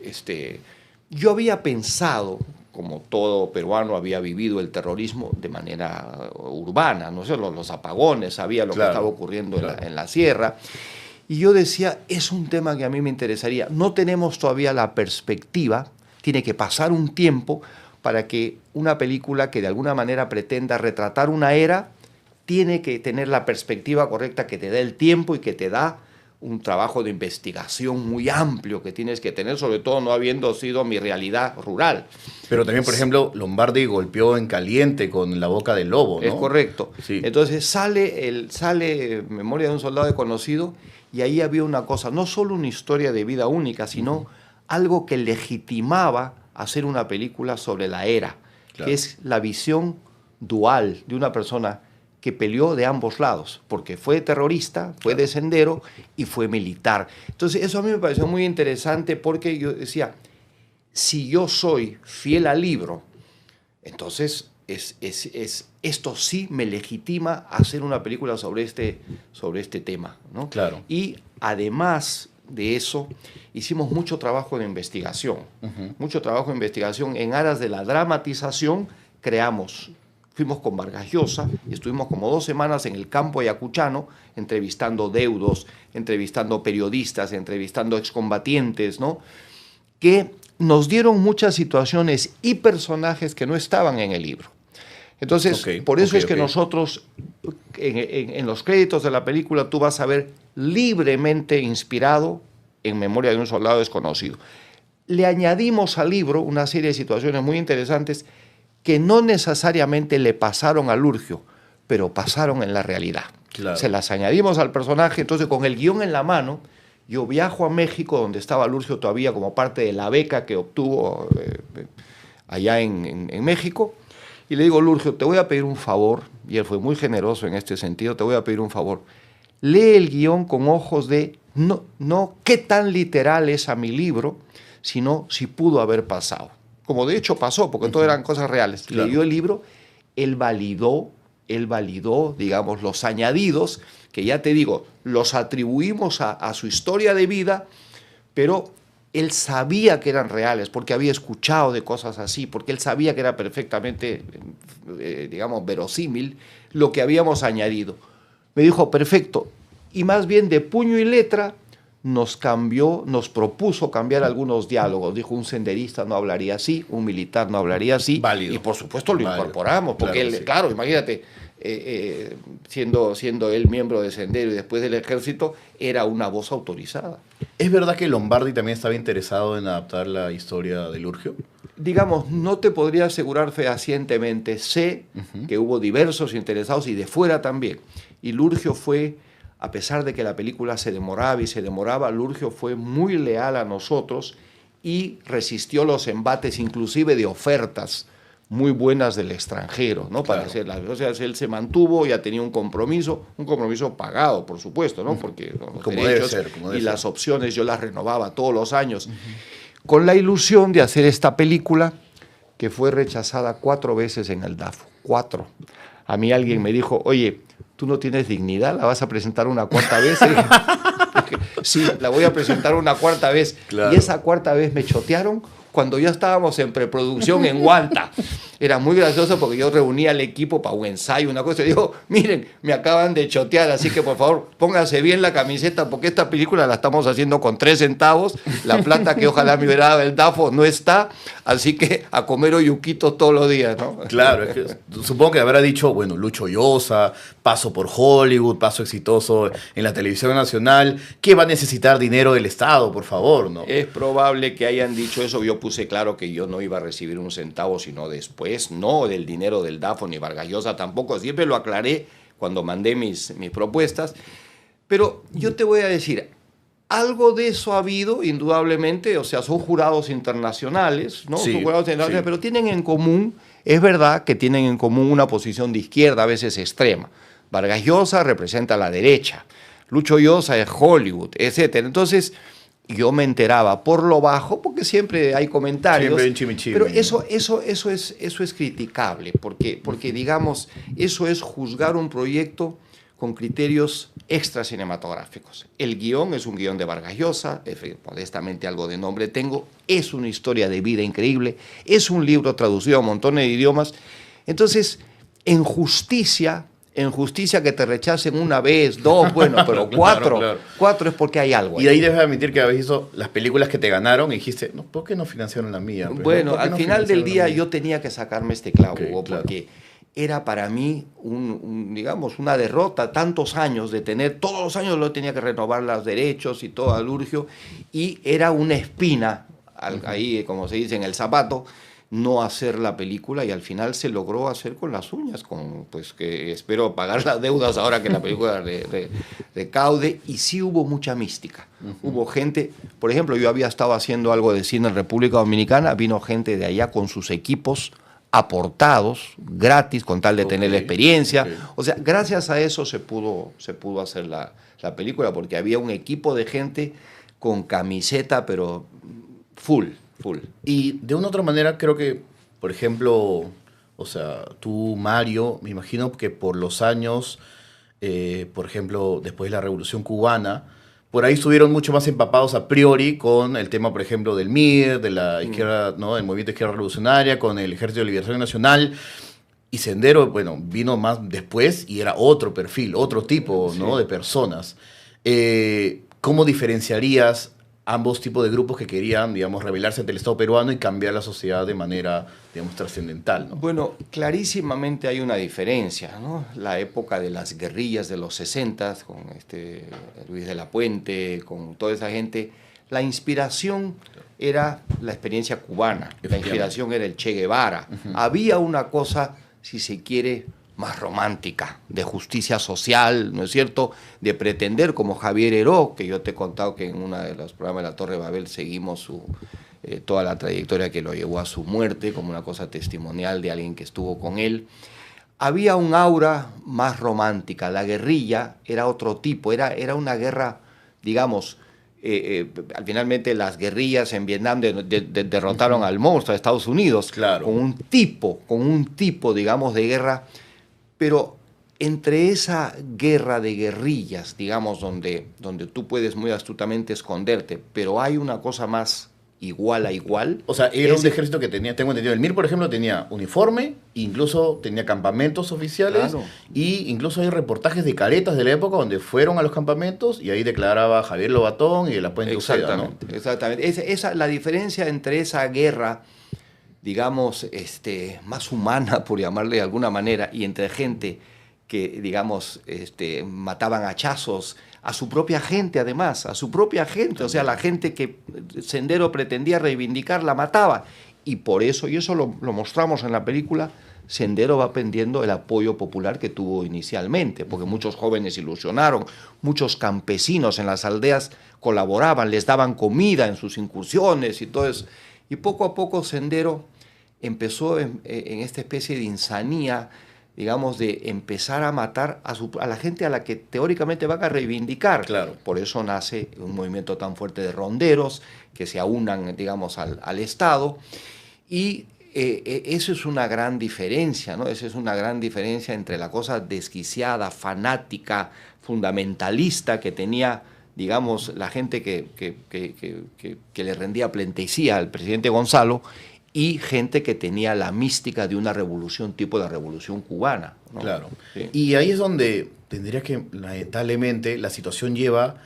yo había pensado, como todo peruano había vivido el terrorismo de manera urbana, no sé, los apagones, sabía lo que estaba ocurriendo en la sierra, y yo decía, es un tema que a mí me interesaría. No tenemos todavía la perspectiva, tiene que pasar un tiempo para que una película que de alguna manera pretenda retratar una era, tiene que tener la perspectiva correcta que te da el tiempo y que te da un trabajo de investigación muy amplio que tienes que tener, sobre todo no habiendo sido mi realidad rural. Pero también, por ejemplo, Lombardi golpeó en caliente con La Boca del Lobo, ¿no? Es correcto. Sí. Entonces sale Memoria de un soldado desconocido y ahí había una cosa, no solo una historia de vida única, sino algo que legitimaba hacer una película sobre la era, que es la visión dual de una persona que peleó de ambos lados, porque fue terrorista, fue de sendero y fue militar. Entonces, eso a mí me pareció muy interesante porque yo decía, si yo soy fiel al libro, entonces esto sí me legitima hacer una película sobre este tema, ¿no? Claro. Y además de eso, hicimos mucho trabajo de investigación, mucho trabajo de investigación en aras de la dramatización, fuimos con Vargas Llosa y estuvimos como 2 semanas en el campo ayacuchano entrevistando deudos, entrevistando periodistas, entrevistando excombatientes, ¿no? Que nos dieron muchas situaciones y personajes que no estaban en el libro. Entonces, por eso es que nosotros, en los créditos de la película, tú vas a ver libremente inspirado en Memoria de un soldado desconocido. Le añadimos al libro una serie de situaciones muy interesantes que no necesariamente le pasaron al Urgio, pero pasaron en la realidad. Claro. Se las añadimos al personaje, entonces con el guión en la mano, yo viajo a México, donde estaba Urgio todavía como parte de la beca que obtuvo allá en México, Y le digo, Lurgio, te voy a pedir un favor, y él fue muy generoso en este sentido, te voy a pedir un favor. Lee el guión con ojos de no qué tan literal es a mi libro, sino si pudo haber pasado. Como de hecho pasó, porque todo eran cosas reales. Claro. Leyó el libro, él validó, digamos, los añadidos, que ya te digo, los atribuimos a su historia de vida, pero él sabía que eran reales, porque había escuchado de cosas así, porque él sabía que era perfectamente, digamos, verosímil lo que habíamos añadido. Me dijo, perfecto, y más bien de puño y letra nos propuso cambiar algunos diálogos. Dijo, un senderista no hablaría así, un militar no hablaría así. Válido. Y por supuesto lo Válido. incorporamos, porque Claro, él, sí. claro, imagínate, siendo él miembro de Sendero y después del ejército, era una voz autorizada. ¿Es verdad que Lombardi también estaba interesado en adaptar la historia de Lurgio? Digamos, no te podría asegurar fehacientemente. Sé que hubo diversos interesados y de fuera también. Y Lurgio fue, a pesar de que la película se demoraba, Lurgio fue muy leal a nosotros y resistió los embates inclusive de ofertas muy buenas del extranjero, ¿no? Para hacerlas. O sea, él se mantuvo, ya tenía un compromiso pagado, por supuesto, ¿no? Porque los Como derechos debe ser, como debe y ser. las opciones yo las renovaba todos los años, con la ilusión de hacer esta película que fue rechazada 4 veces en el DAFO. 4. A mí alguien me dijo, oye, ¿tú no tienes dignidad? ¿La vas a presentar una 4ª vez? Y dije, sí, la voy a presentar una 4ª vez. Claro. Y esa 4ª vez me chotearon cuando ya estábamos en preproducción en Huanta. Era muy gracioso porque yo reunía al equipo para un ensayo, una cosa, y digo, miren, me acaban de chotear, así que por favor, pónganse bien la camiseta porque esta película la estamos haciendo con 3 centavos, la plata que ojalá me hubiera dado el DAFO no está, así que a comer oyuquitos todos los días, ¿no? Claro, es que supongo que habrá dicho, bueno, Lucho Llosa, paso por Hollywood, paso exitoso en la televisión nacional, ¿qué va a necesitar dinero del Estado, por favor, no? Es probable que hayan dicho eso. Yo puse claro que yo no iba a recibir un centavo, sino después, no del dinero del DAFO ni Vargas Llosa tampoco. Siempre lo aclaré cuando mandé mis propuestas. Pero yo te voy a decir, algo de eso ha habido, indudablemente. O sea, son jurados internacionales, ¿no? Sí, Son jurados internacionales, sí. pero tienen en común, es verdad que tienen en común una posición de izquierda, a veces extrema. Vargas Llosa representa a la derecha, Lucho Llosa es Hollywood, etc. Entonces, yo me enteraba por lo bajo, porque siempre hay comentarios. Siempre hay un chimichimi. Pero eso es criticable, porque digamos, eso es juzgar un proyecto con criterios extra cinematográficos. El guión es un guión de Vargas Llosa, modestamente algo de nombre tengo, es una historia de vida increíble, es un libro traducido a montones de idiomas. Entonces, en justicia que te rechacen 1 vez, 2, bueno, pero 4, Claro. 4 es porque hay algo. Y de ahí debes admitir que habéis visto las películas que te ganaron y dijiste, no, ¿por qué no financiaron la mía? Pues, Bueno, ¿por qué al no final del financiaron la día mía? yo tenía que sacarme este clavo, Ok, Hugo, claro. porque era para mí digamos, una derrota, tantos años de tener, todos los años lo tenía que renovar los derechos y todo alurgio, y era una espina, ahí como se dice en el zapato, no hacer la película, y al final se logró hacer con las uñas, pues que espero pagar las deudas ahora que la película recaude, y sí hubo mucha mística. Hubo gente, por ejemplo, yo había estado haciendo algo de cine en República Dominicana, vino gente de allá con sus equipos aportados, gratis, con tal de tener la experiencia. Ok. O sea, gracias a eso se pudo hacer la película, porque había un equipo de gente con camiseta, pero full. Y de una u otra manera creo que, por ejemplo, o sea, tú, Mario, me imagino que por los años, por ejemplo, después de la Revolución Cubana, por ahí estuvieron mucho más empapados a priori con el tema, por ejemplo, del MIR, de la izquierda, ¿no? Del movimiento de izquierda revolucionaria, con el Ejército de Liberación Nacional. Y Sendero, bueno, vino más después y era otro perfil, otro tipo, ¿no? de personas. ¿Cómo diferenciarías ambos tipos de grupos que querían, digamos, rebelarse ante el Estado peruano y cambiar la sociedad de manera, digamos, trascendental, ¿no? Bueno, clarísimamente hay una diferencia, ¿no? La época de las guerrillas de los 60, con Luis de la Puente, con toda esa gente, la inspiración era la experiencia cubana, la inspiración era el Che Guevara. Había una cosa, si se quiere, más romántica, de justicia social, ¿no es cierto?, de pretender, como Javier Heró, que yo te he contado que en uno de los programas de la Torre Babel seguimos toda la trayectoria que lo llevó a su muerte, como una cosa testimonial de alguien que estuvo con él. Había un aura más romántica. La guerrilla era otro tipo, era una guerra, digamos, finalmente las guerrillas en Vietnam derrotaron al monstruo de Estados Unidos, Claro. con un tipo, digamos, de guerra, pero entre esa guerra de guerrillas, digamos, donde tú puedes muy astutamente esconderte, pero hay una cosa más igual a igual. O sea, era un ejército que tenía, tengo entendido, el MIR, por ejemplo, tenía uniforme, incluso tenía campamentos oficiales, Claro. y incluso hay reportajes de caretas de la época donde fueron a los campamentos y ahí declaraba Javier Lobatón y de la Puente Uceda, ¿no? Exactamente. La diferencia entre esa guerra, digamos, más humana, por llamarle de alguna manera, y entre gente que, digamos, mataban a hachazos a su propia gente, además, a su propia gente, o sea, la gente que Sendero pretendía reivindicar la mataba, y por eso, y eso lo mostramos en la película, Sendero va perdiendo el apoyo popular que tuvo inicialmente, porque muchos jóvenes ilusionaron, muchos campesinos en las aldeas colaboraban, les daban comida en sus incursiones y todo eso, y poco a poco Sendero empezó en esta especie de insanía, digamos, de empezar a matar a la gente a la que teóricamente van a reivindicar. Claro. Por eso nace un movimiento tan fuerte de ronderos que se aunan, digamos, al Estado. Y eso es una gran diferencia, ¿no? Esa es una gran diferencia entre la cosa desquiciada, fanática, fundamentalista que tenía, digamos, la gente que le rendía pleitesía al presidente Gonzalo, y gente que tenía la mística de una revolución tipo la revolución cubana, ¿no? Claro. Sí. Y ahí es donde tendría que, lamentablemente, la situación lleva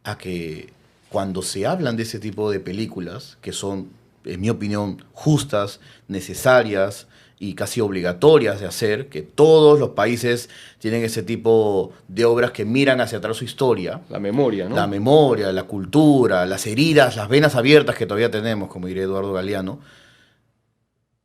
a que cuando se hablan de ese tipo de películas, que son, en mi opinión, justas, necesarias y casi obligatorias de hacer, que todos los países tienen ese tipo de obras que miran hacia atrás su historia. La memoria, ¿no? La memoria, la cultura, las heridas, las venas abiertas que todavía tenemos, como diría Eduardo Galeano.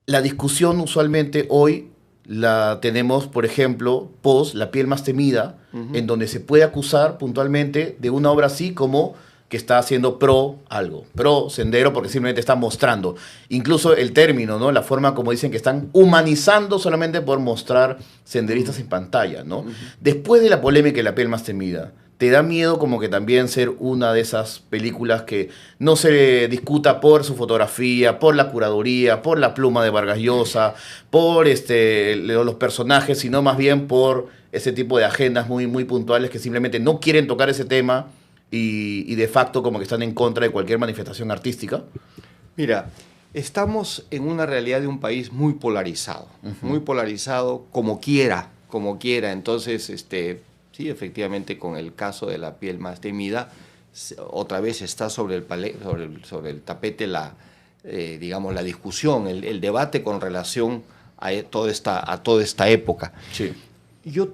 La discusión usualmente hoy la tenemos, por ejemplo, post La piel más temida, en donde se puede acusar puntualmente de una obra así como que está haciendo pro algo, pro Sendero, porque simplemente está mostrando. Incluso el término, ¿no? La forma como dicen que están humanizando solamente por mostrar senderistas en pantalla, ¿no? Después de la polémica de La piel más temida, ¿te da miedo como que también ser una de esas películas que no se discuta por su fotografía, por la curaduría, por la pluma de Vargas Llosa, por los personajes, sino más bien por ese tipo de agendas muy, muy puntuales que simplemente no quieren tocar ese tema y de facto como que están en contra de cualquier manifestación artística? Mira, estamos en una realidad de un país muy polarizado como quiera. Entonces, sí, efectivamente, con el caso de La piel más temida, otra vez está sobre el tapete digamos, la discusión, el debate con relación a toda esta época. Sí. Yo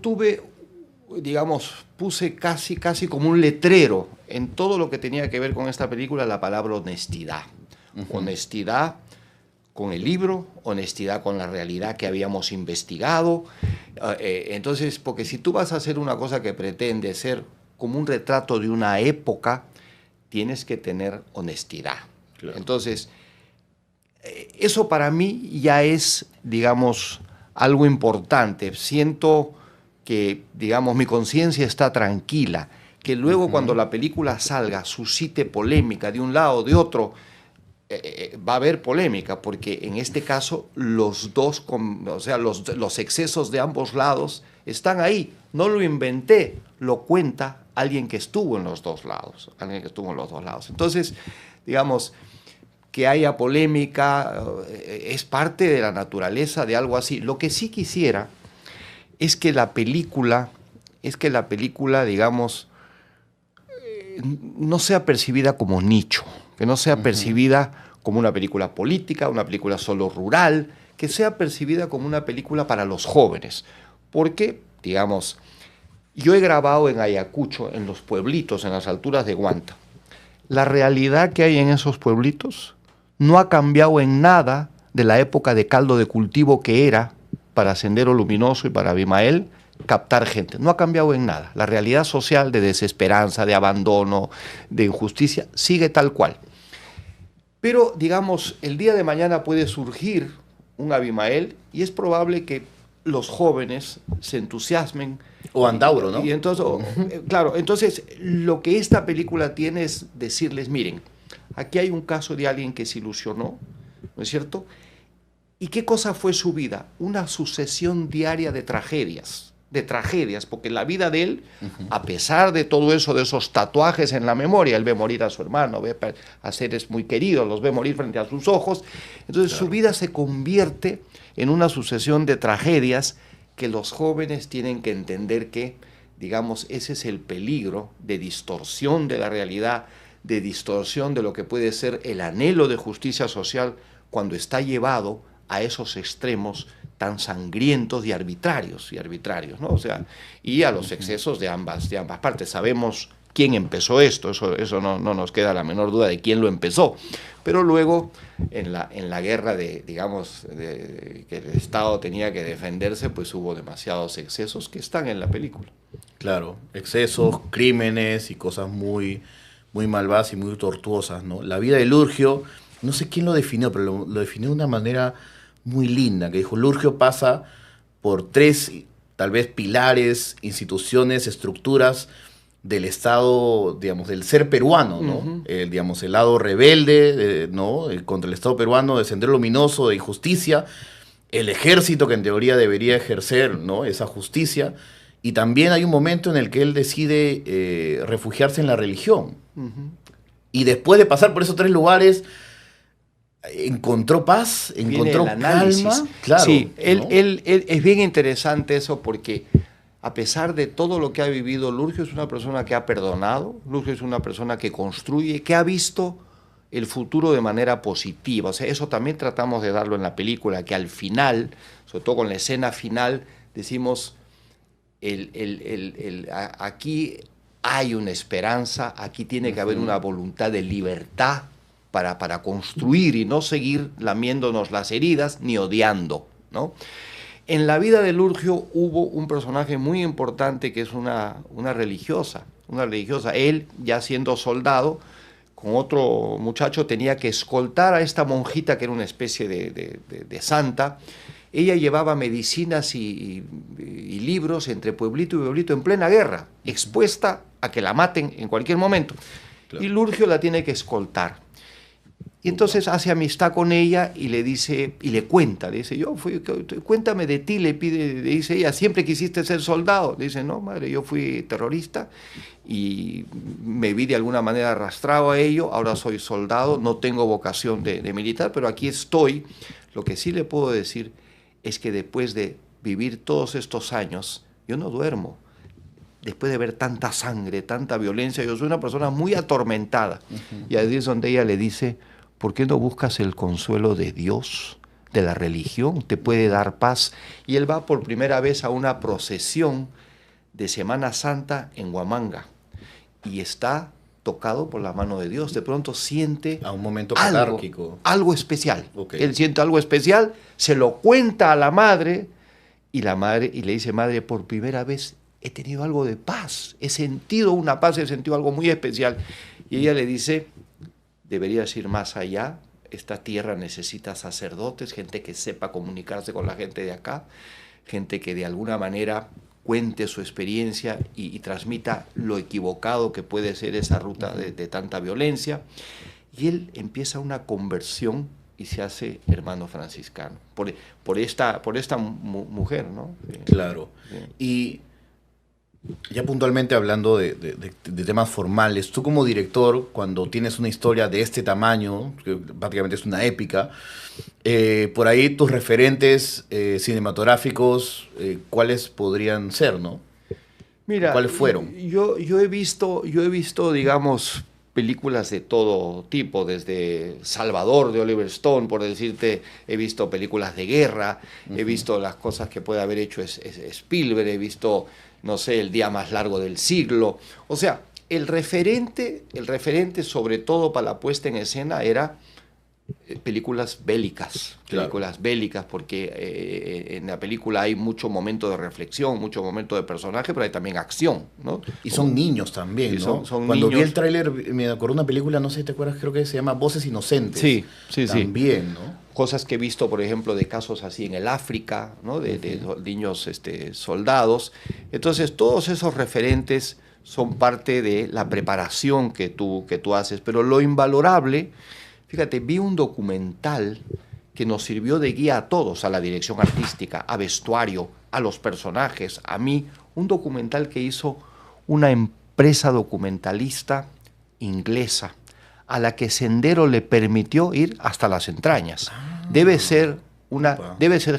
puse casi como un letrero en todo lo que tenía que ver con esta película la palabra honestidad. Honestidad con el libro, honestidad con la realidad que habíamos investigado. Entonces, porque si tú vas a hacer una cosa que pretende ser como un retrato de una época, tienes que tener honestidad. Claro. Entonces, eso para mí ya es, digamos, algo importante. Siento que, digamos, mi conciencia está tranquila, que luego cuando la película salga, suscite polémica de un lado o de otro, va a haber polémica, porque en este caso los dos, o sea, los excesos de ambos lados están ahí. No lo inventé, lo cuenta alguien que estuvo en los dos lados. Entonces, digamos, que haya polémica es parte de la naturaleza de algo así. Lo que sí quisiera es que la película, digamos, no sea percibida como nicho, que no sea percibida como una película política, una película solo rural, que sea percibida como una película para los jóvenes. Porque, digamos, yo he grabado en Ayacucho, en los pueblitos, en las alturas de Guanta. La realidad que hay en esos pueblitos no ha cambiado en nada de la época de caldo de cultivo que era para Sendero Luminoso y para Abimael captar gente. No ha cambiado en nada. La realidad social de desesperanza, de abandono, de injusticia, sigue tal cual. Pero, digamos, el día de mañana puede surgir un Abimael y es probable que los jóvenes se entusiasmen. O Andauro, ¿no? Y entonces, claro, entonces lo que esta película tiene es decirles, miren, aquí hay un caso de alguien que se ilusionó, ¿no es cierto? ¿Y qué cosa fue su vida? Una sucesión diaria de tragedias, porque la vida de él, a pesar de todo eso, de esos tatuajes en la memoria, él ve morir a su hermano, ve a seres muy queridos, los ve morir frente a sus ojos, entonces claro, su vida se convierte en una sucesión de tragedias que los jóvenes tienen que entender que, digamos, ese es el peligro de distorsión de la realidad, de distorsión de lo que puede ser el anhelo de justicia social cuando está llevado a esos extremos tan sangrientos y arbitrarios, ¿no? O sea, y a los excesos de ambas partes. Sabemos quién empezó esto, eso no nos queda la menor duda de quién lo empezó. Pero luego, en la guerra digamos, que el Estado tenía que defenderse, pues hubo demasiados excesos que están en la película. Claro, excesos, crímenes y cosas muy, muy malvadas y muy tortuosas, ¿no? La vida de Lurgio, no sé quién lo definió, pero lo definió de una manera muy linda, que dijo, Lurgio pasa por 3, tal vez, pilares, instituciones, estructuras del Estado, digamos, del ser peruano, ¿no? Digamos, el lado rebelde, ¿no? Contra el Estado peruano, de Sendero Luminoso, de injusticia, el ejército que en teoría debería ejercer, ¿no? Esa justicia, y también hay un momento en el que él decide refugiarse en la religión. Y después de pasar por esos 3 lugares, encontró paz, encontró calma. Claro, sí, ¿no? él es bien interesante eso porque a pesar de todo lo que ha vivido, Lurgio es una persona que ha perdonado, Lurgio es una persona que construye, que ha visto el futuro de manera positiva. O sea, eso también tratamos de darlo en la película, que al final, sobre todo con la escena final, decimos, aquí hay una esperanza, aquí tiene que haber una voluntad de libertad para construir y no seguir lamiéndonos las heridas ni odiando, ¿no? En la vida de Lurgio hubo un personaje muy importante que es una religiosa. Él, ya siendo soldado, con otro muchacho tenía que escoltar a esta monjita que era una especie de santa. Ella llevaba medicinas y libros entre pueblito y pueblito en plena guerra, expuesta a que la maten en cualquier momento. Claro. Y Lurgio la tiene que escoltar. Y entonces hace amistad con ella y le dice, y le cuenta, le dice, cuéntame de ti, le dice ella, ¿siempre quisiste ser soldado? Le dice, no, madre, yo fui terrorista y me vi de alguna manera arrastrado a ello, ahora soy soldado, no tengo vocación de militar, pero aquí estoy. Lo que sí le puedo decir es que después de vivir todos estos años, yo no duermo. Después de ver tanta sangre, tanta violencia, yo soy una persona muy atormentada. Y ahí es donde ella le dice, ¿por qué no buscas el consuelo de Dios, de la religión? Te puede dar paz. Y él va por primera vez a una procesión de Semana Santa en Huamanga. Y está tocado por la mano de Dios. De pronto siente a un momento catárquico. Algo especial. Okay. Él siente algo especial, se lo cuenta a la madre y le dice, madre, por primera vez he tenido algo de paz. He sentido una paz, he sentido algo muy especial. Y ella le dice, deberías ir más allá, esta tierra necesita sacerdotes, gente que sepa comunicarse con la gente de acá, gente que de alguna manera cuente su experiencia y transmita lo equivocado que puede ser esa ruta de tanta violencia. Y él empieza una conversión y se hace hermano franciscano, por esta mujer, ¿no? Claro. Y ya puntualmente hablando de temas formales, tú como director, cuando tienes una historia de este tamaño, que prácticamente es una épica, por ahí tus referentes cinematográficos, ¿cuáles podrían ser, no? Mira, ¿cuáles fueron? Yo he visto, digamos, películas de todo tipo, desde Salvador de Oliver Stone, por decirte, he visto películas de guerra, he visto las cosas que puede haber hecho Spielberg, he visto, no sé, El día más largo del siglo. O sea, el referente sobre todo para la puesta en escena era películas bélicas, Claro. películas bélicas, porque en la película hay mucho momento de reflexión, mucho momento de personaje, pero hay también acción, ¿no? Y son niños también, Y ¿no? son Cuando vi niños. el tráiler me acordé de una película, no sé si te acuerdas, creo que se llama Voces Inocentes. Sí, sí, sí. También, ¿no? Cosas que he visto, por ejemplo, de casos así en el África, ¿no? de niños soldados. Entonces, todos esos referentes son parte de la preparación que tú haces. Pero lo invalorable, fíjate, vi un documental que nos sirvió de guía a todos, a la dirección artística, a vestuario, a los personajes, a mí, un documental que hizo una empresa documentalista inglesa, a la que Sendero le permitió ir hasta las entrañas. Debe ser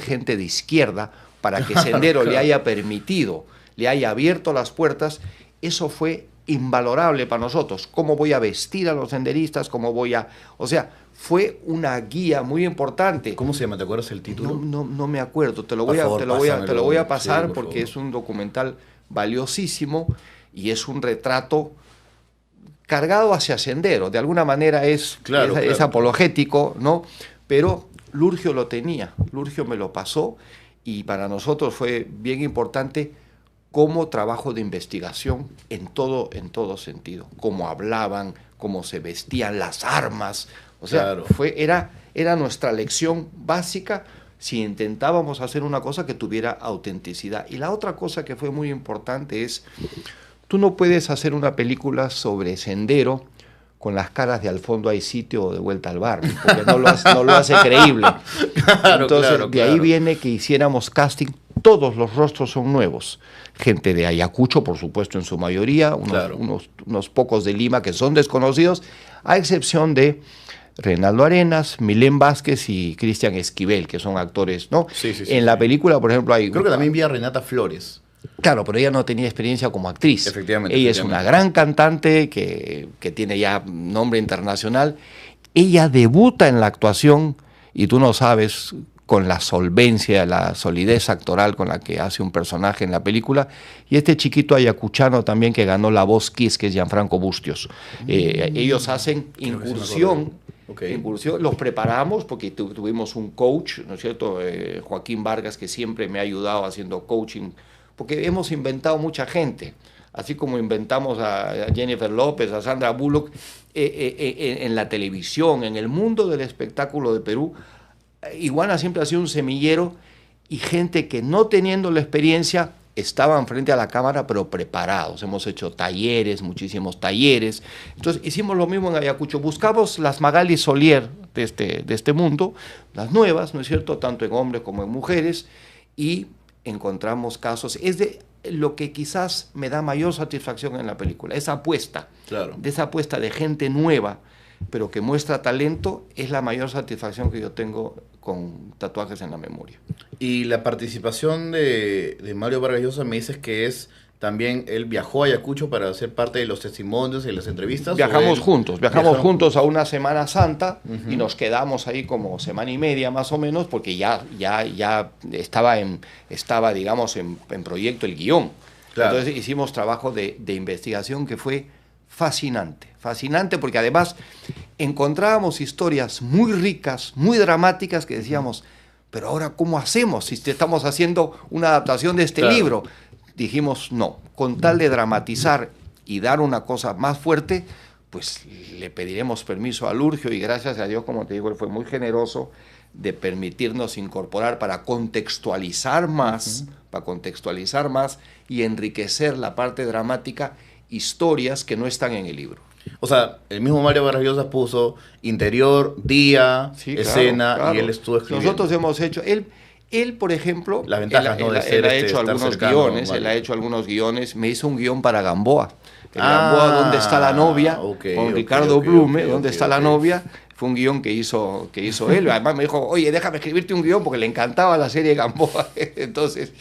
gente de izquierda para que Sendero le haya permitido, le haya abierto las puertas. Eso fue invalorable para nosotros. ¿Cómo voy a vestir a los senderistas? ¿Cómo voy a...? O sea, fue una guía muy importante. ¿Cómo se llama? ¿Te acuerdas el título? No me acuerdo. Te lo Por voy favor, a pasar, sí, porque favor. es un documental valiosísimo y es un retrato cargado hacia Sendero. De alguna manera es apologético, ¿no? Pero Lurgio lo tenía. Lurgio me lo pasó y para nosotros fue bien importante como trabajo de investigación en todo sentido. Cómo hablaban, cómo se vestían, las armas. O sea, era nuestra lección básica si intentábamos hacer una cosa que tuviera autenticidad. Y la otra cosa que fue muy importante es, tú no puedes hacer una película sobre Sendero con las caras de al fondo hay sitio o de vuelta al bar, porque no lo hace creíble. Entonces, de ahí viene que hiciéramos casting. Todos los rostros son nuevos. Gente de Ayacucho, por supuesto, en su mayoría, unos pocos de Lima que son desconocidos, a excepción de Reinaldo Arenas, Milén Vázquez y Cristian Esquivel, que son actores, ¿no? Sí, en la película, por ejemplo, hay... Creo que también vi a Renata Flores. Claro, pero ella no tenía experiencia como actriz. Efectivamente. Ella es una gran cantante que tiene ya nombre internacional. Ella debuta en la actuación, y tú no sabes, con la solvencia, la solidez actoral con la que hace un personaje en la película. Y este chiquito ayacuchano también que ganó la voz Kiss, que es Gianfranco Bustios. Ellos hacen incursión. Los preparamos porque tuvimos un coach, ¿no es cierto? Joaquín Vargas, que siempre me ha ayudado haciendo coaching, porque hemos inventado mucha gente, así como inventamos a Jennifer López, a Sandra Bullock, en la televisión, en el mundo del espectáculo de Perú. Iguana siempre ha sido un semillero y gente que no teniendo la experiencia estaban frente a la cámara, pero preparados. Hemos hecho talleres, muchísimos talleres. Entonces hicimos lo mismo en Ayacucho. Buscamos las Magali Solier de este mundo, las nuevas, ¿no es cierto?, tanto en hombres como en mujeres, y encontramos casos. Es de lo que quizás me da mayor satisfacción en la película, esa apuesta, de esa apuesta de gente nueva, pero que muestra talento, es la mayor satisfacción que yo tengo con Tatuajes en la Memoria. Y la participación de Mario Vargas Llosa, me dices que es también, él viajó a Ayacucho para ser parte de los testimonios y las entrevistas. Viajamos juntos a una Semana Santa y nos quedamos ahí como semana y media más o menos, porque ya estaba digamos, en proyecto el guión. Claro. Entonces hicimos trabajo de investigación que fue fascinante, porque además encontrábamos historias muy ricas, muy dramáticas, que decíamos, pero ahora ¿cómo hacemos si estamos haciendo una adaptación de este libro? Dijimos, no, con tal de dramatizar y dar una cosa más fuerte, pues le pediremos permiso a Lurgio, y gracias a Dios, como te digo, él fue muy generoso de permitirnos incorporar para contextualizar más, y enriquecer la parte dramática, historias que no están en el libro. O sea, el mismo Mario Vargas Llosa puso interior, día, escena, y él estuvo escribiendo. Nosotros hemos hecho... Él, por ejemplo, las ventajas, él ha hecho algunos guiones, vale. Él ha hecho algunos guiones, me hizo un guión para Gamboa. Gamboa, ¿dónde está la novia? Con Ricardo Blume, ¿dónde está la novia? Fue un guión que hizo él. Además me dijo, oye, déjame escribirte un guión, porque le encantaba la serie Gamboa. Entonces,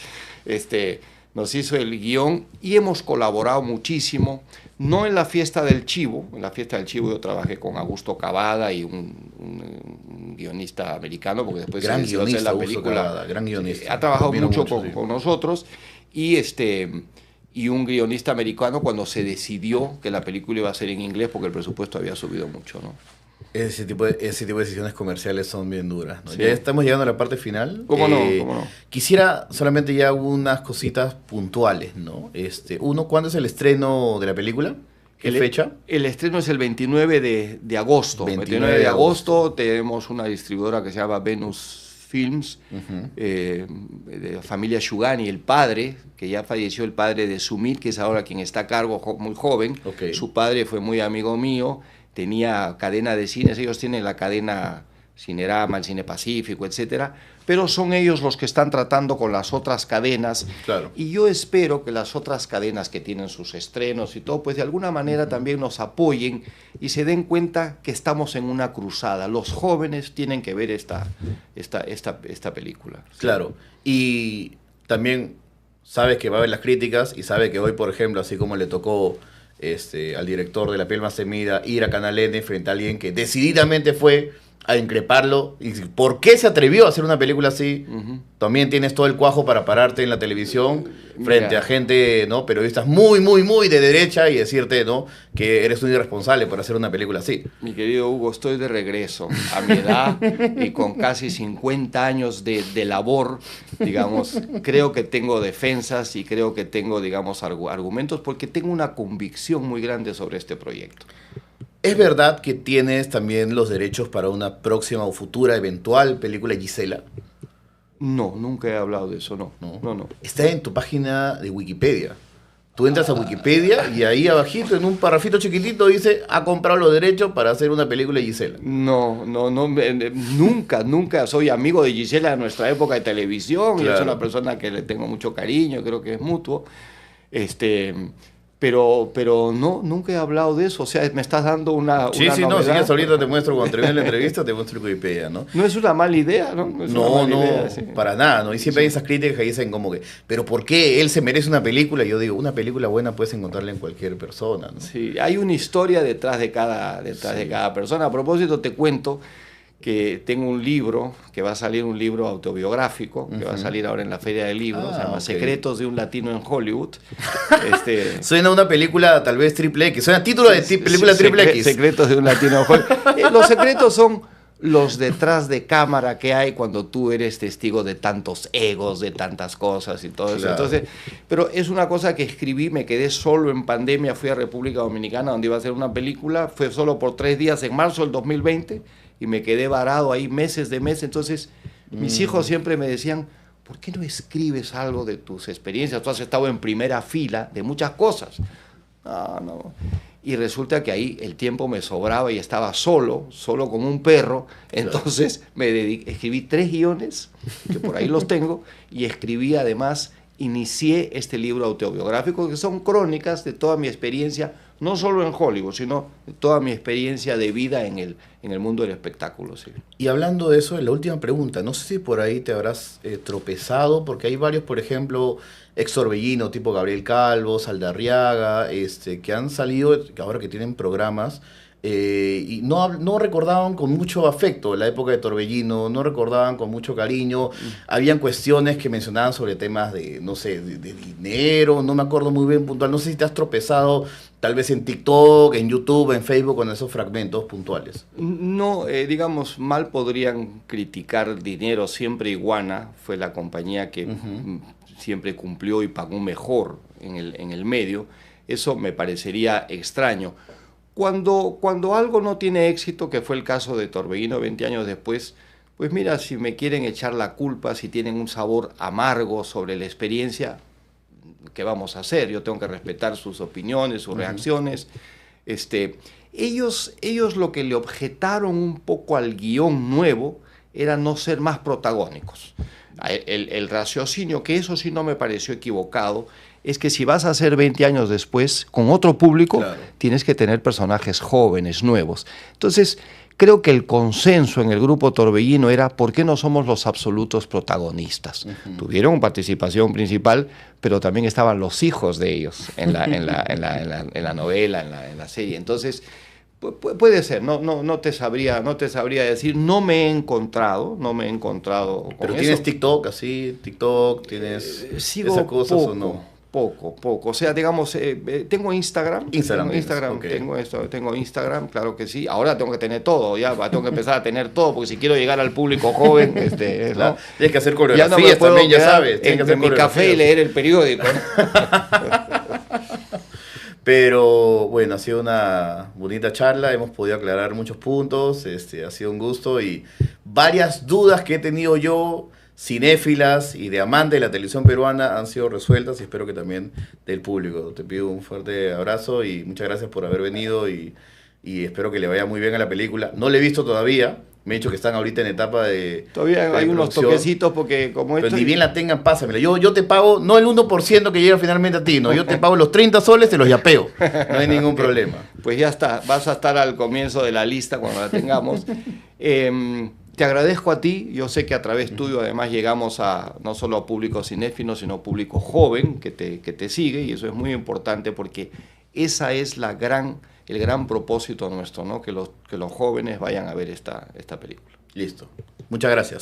nos hizo el guión y hemos colaborado muchísimo. No en la Fiesta del Chivo. En la Fiesta del Chivo yo trabajé con Augusto Cavada y un guionista americano, porque después gran se hacer la película. Cavada, gran guionista. Ha trabajado mucho con nosotros, y un guionista americano cuando se decidió que la película iba a ser en inglés, porque el presupuesto había subido mucho, ¿no? Ese tipo de decisiones comerciales son bien duras, ¿no? Sí. Ya estamos llegando a la parte final. ¿Cómo no? ¿Cómo no? Quisiera solamente ya unas cositas puntuales, ¿no? Uno, ¿cuándo es el estreno de la película? ¿Qué fecha? El estreno es el 29 de agosto. 29 de agosto tenemos una distribuidora que se llama Venus Films, de la familia Shugani, el padre, que ya falleció, el padre de Sumit, que es ahora quien está a cargo, muy joven. Okay. Su padre fue muy amigo mío, tenía cadena de cines, ellos tienen la cadena Cinerama, el Cine Pacífico, etcétera, pero son ellos los que están tratando con las otras cadenas. Claro. Y yo espero que las otras cadenas que tienen sus estrenos y todo, pues de alguna manera también nos apoyen y se den cuenta que estamos en una cruzada. Los jóvenes tienen que ver esta película. Claro. Y también sabes que va a haber las críticas y sabe que hoy, por ejemplo, así como le tocó al director de La piel más temida ir a Canal N frente a alguien que decididamente fue a increparlo. ¿Y por qué se atrevió a hacer una película así? También tienes todo el cuajo para pararte en la televisión frente a gente, ¿no? Periodistas muy, muy, muy de derecha y decirte, ¿no? Que eres un irresponsable por hacer una película así. Mi querido Hugo, estoy de regreso a mi edad y con casi 50 años de labor, digamos, creo que tengo defensas y creo que tengo, digamos, argumentos porque tengo una convicción muy grande sobre este proyecto. ¿Es verdad que tienes también los derechos para una próxima o futura eventual película Gisela? No, nunca he hablado de eso, no. Está en tu página de Wikipedia. Tú entras a Wikipedia y ahí abajito, en un parrafito chiquitito, dice, ha comprado los derechos para hacer una película de Gisela. No, nunca soy amigo de Gisela de nuestra época de televisión. Claro. Y es una persona que le tengo mucho cariño, creo que es mutuo. Pero no, nunca he hablado de eso. O sea, me estás dando una sí, novedad. No, si quieres ahorita te muestro, cuando termine la entrevista, te muestro Wikipedia, ¿no? No es una mala idea, ¿no? No, sí. Para nada, ¿no? Y siempre hay esas críticas que dicen como que, ¿pero por qué él se merece una película? Y yo digo, una película buena puedes encontrarla en cualquier persona, ¿no? Sí, hay una historia detrás de cada persona. A propósito, te cuento que tengo un libro, que va a salir un libro autobiográfico, que va a salir ahora en la Feria del Libro, se llama Secretos de un latino en Hollywood. Suena a una película tal vez triple X, suena a título de película triple X. Secretos de un latino en Hollywood. Los secretos son los detrás de cámara que hay cuando tú eres testigo de tantos egos, de tantas cosas y todo eso. Entonces, pero es una cosa que escribí, me quedé solo en pandemia, fui a República Dominicana donde iba a hacer una película, fue solo por 3 días en marzo del 2020 y me quedé varado ahí meses. Entonces, mis hijos siempre me decían, ¿por qué no escribes algo de tus experiencias? Tú has estado en primera fila de muchas cosas. No. Y resulta que ahí el tiempo me sobraba y estaba solo como un perro. Entonces escribí 3 guiones, que por ahí los tengo, y escribí además, inicié este libro autobiográfico, que son crónicas de toda mi experiencia, no solo en Hollywood, sino de toda mi experiencia de vida en el mundo del espectáculo. Sí. Y hablando de eso, la última pregunta, no sé si por ahí te habrás tropezado, porque hay varios, por ejemplo, ex Torbellino, tipo Gabriel Calvo, Saldarriaga, que han salido, ahora que tienen programas, y no recordaban con mucho afecto la época de Torbellino, no recordaban con mucho cariño, habían cuestiones que mencionaban sobre temas de, no sé, de dinero, no me acuerdo muy bien puntual, no sé si te has tropezado tal vez en TikTok, en YouTube, en Facebook, con esos fragmentos puntuales. No, digamos, mal podrían criticar dinero, siempre Iguana fue la compañía que siempre cumplió y pagó mejor en el medio, eso me parecería extraño. Cuando algo no tiene éxito, que fue el caso de Torbellino 20 años después, pues mira, si me quieren echar la culpa, si tienen un sabor amargo sobre la experiencia, ¿qué vamos a hacer? Yo tengo que respetar sus opiniones, sus reacciones. Ellos lo que le objetaron un poco al guión nuevo era no ser más protagónicos. El raciocinio, que eso sí no me pareció equivocado, es que si vas a hacer 20 años después, con otro público, tienes que tener personajes jóvenes, nuevos. Entonces, creo que el consenso en el grupo Torbellino era ¿por qué no somos los absolutos protagonistas? Tuvieron participación principal, pero también estaban los hijos de ellos en la novela, en la serie. Entonces, puede ser, no te sabría decir, no me he encontrado con ¿Pero eso. tienes TikTok así? ¿TikTok? ¿Tienes esas cosas poco, o no? Poco. O sea, digamos, tengo Instagram. Instagram, ok. Tengo Instagram, claro que sí. Ahora tengo que tener todo, ya tengo que empezar a tener todo, porque si quiero llegar al público joven, Claro. ¿no? Tienes que hacer Ya coreografías no me puedo también, ya quedar sabes. Tienes que hacer en mi café y coreografías. leer el periódico. Pero bueno, ha sido una bonita charla, hemos podido aclarar muchos puntos, ha sido un gusto y varias dudas que he tenido yo, cinéfilas y de amante de la televisión peruana, han sido resueltas y espero que también del público. Te pido un fuerte abrazo y muchas gracias por haber venido y espero que le vaya muy bien a la película. No la he visto todavía, me he dicho que están ahorita en etapa de Todavía hay unos producción. toquecitos porque como Pero esto... ni bien la tengan, pásamela. Yo te pago, no el 1% que llega finalmente a ti, no. Yo te pago los 30 soles, te los yapeo. No hay ningún problema. Pues ya está, vas a estar al comienzo de la lista cuando la tengamos. Te agradezco a ti, yo sé que a través tuyo además llegamos a no solo a público cinéfilo, sino a público joven que te sigue, y eso es muy importante porque esa es el gran propósito nuestro, ¿no? Que los jóvenes vayan a ver esta película. Listo. Muchas gracias.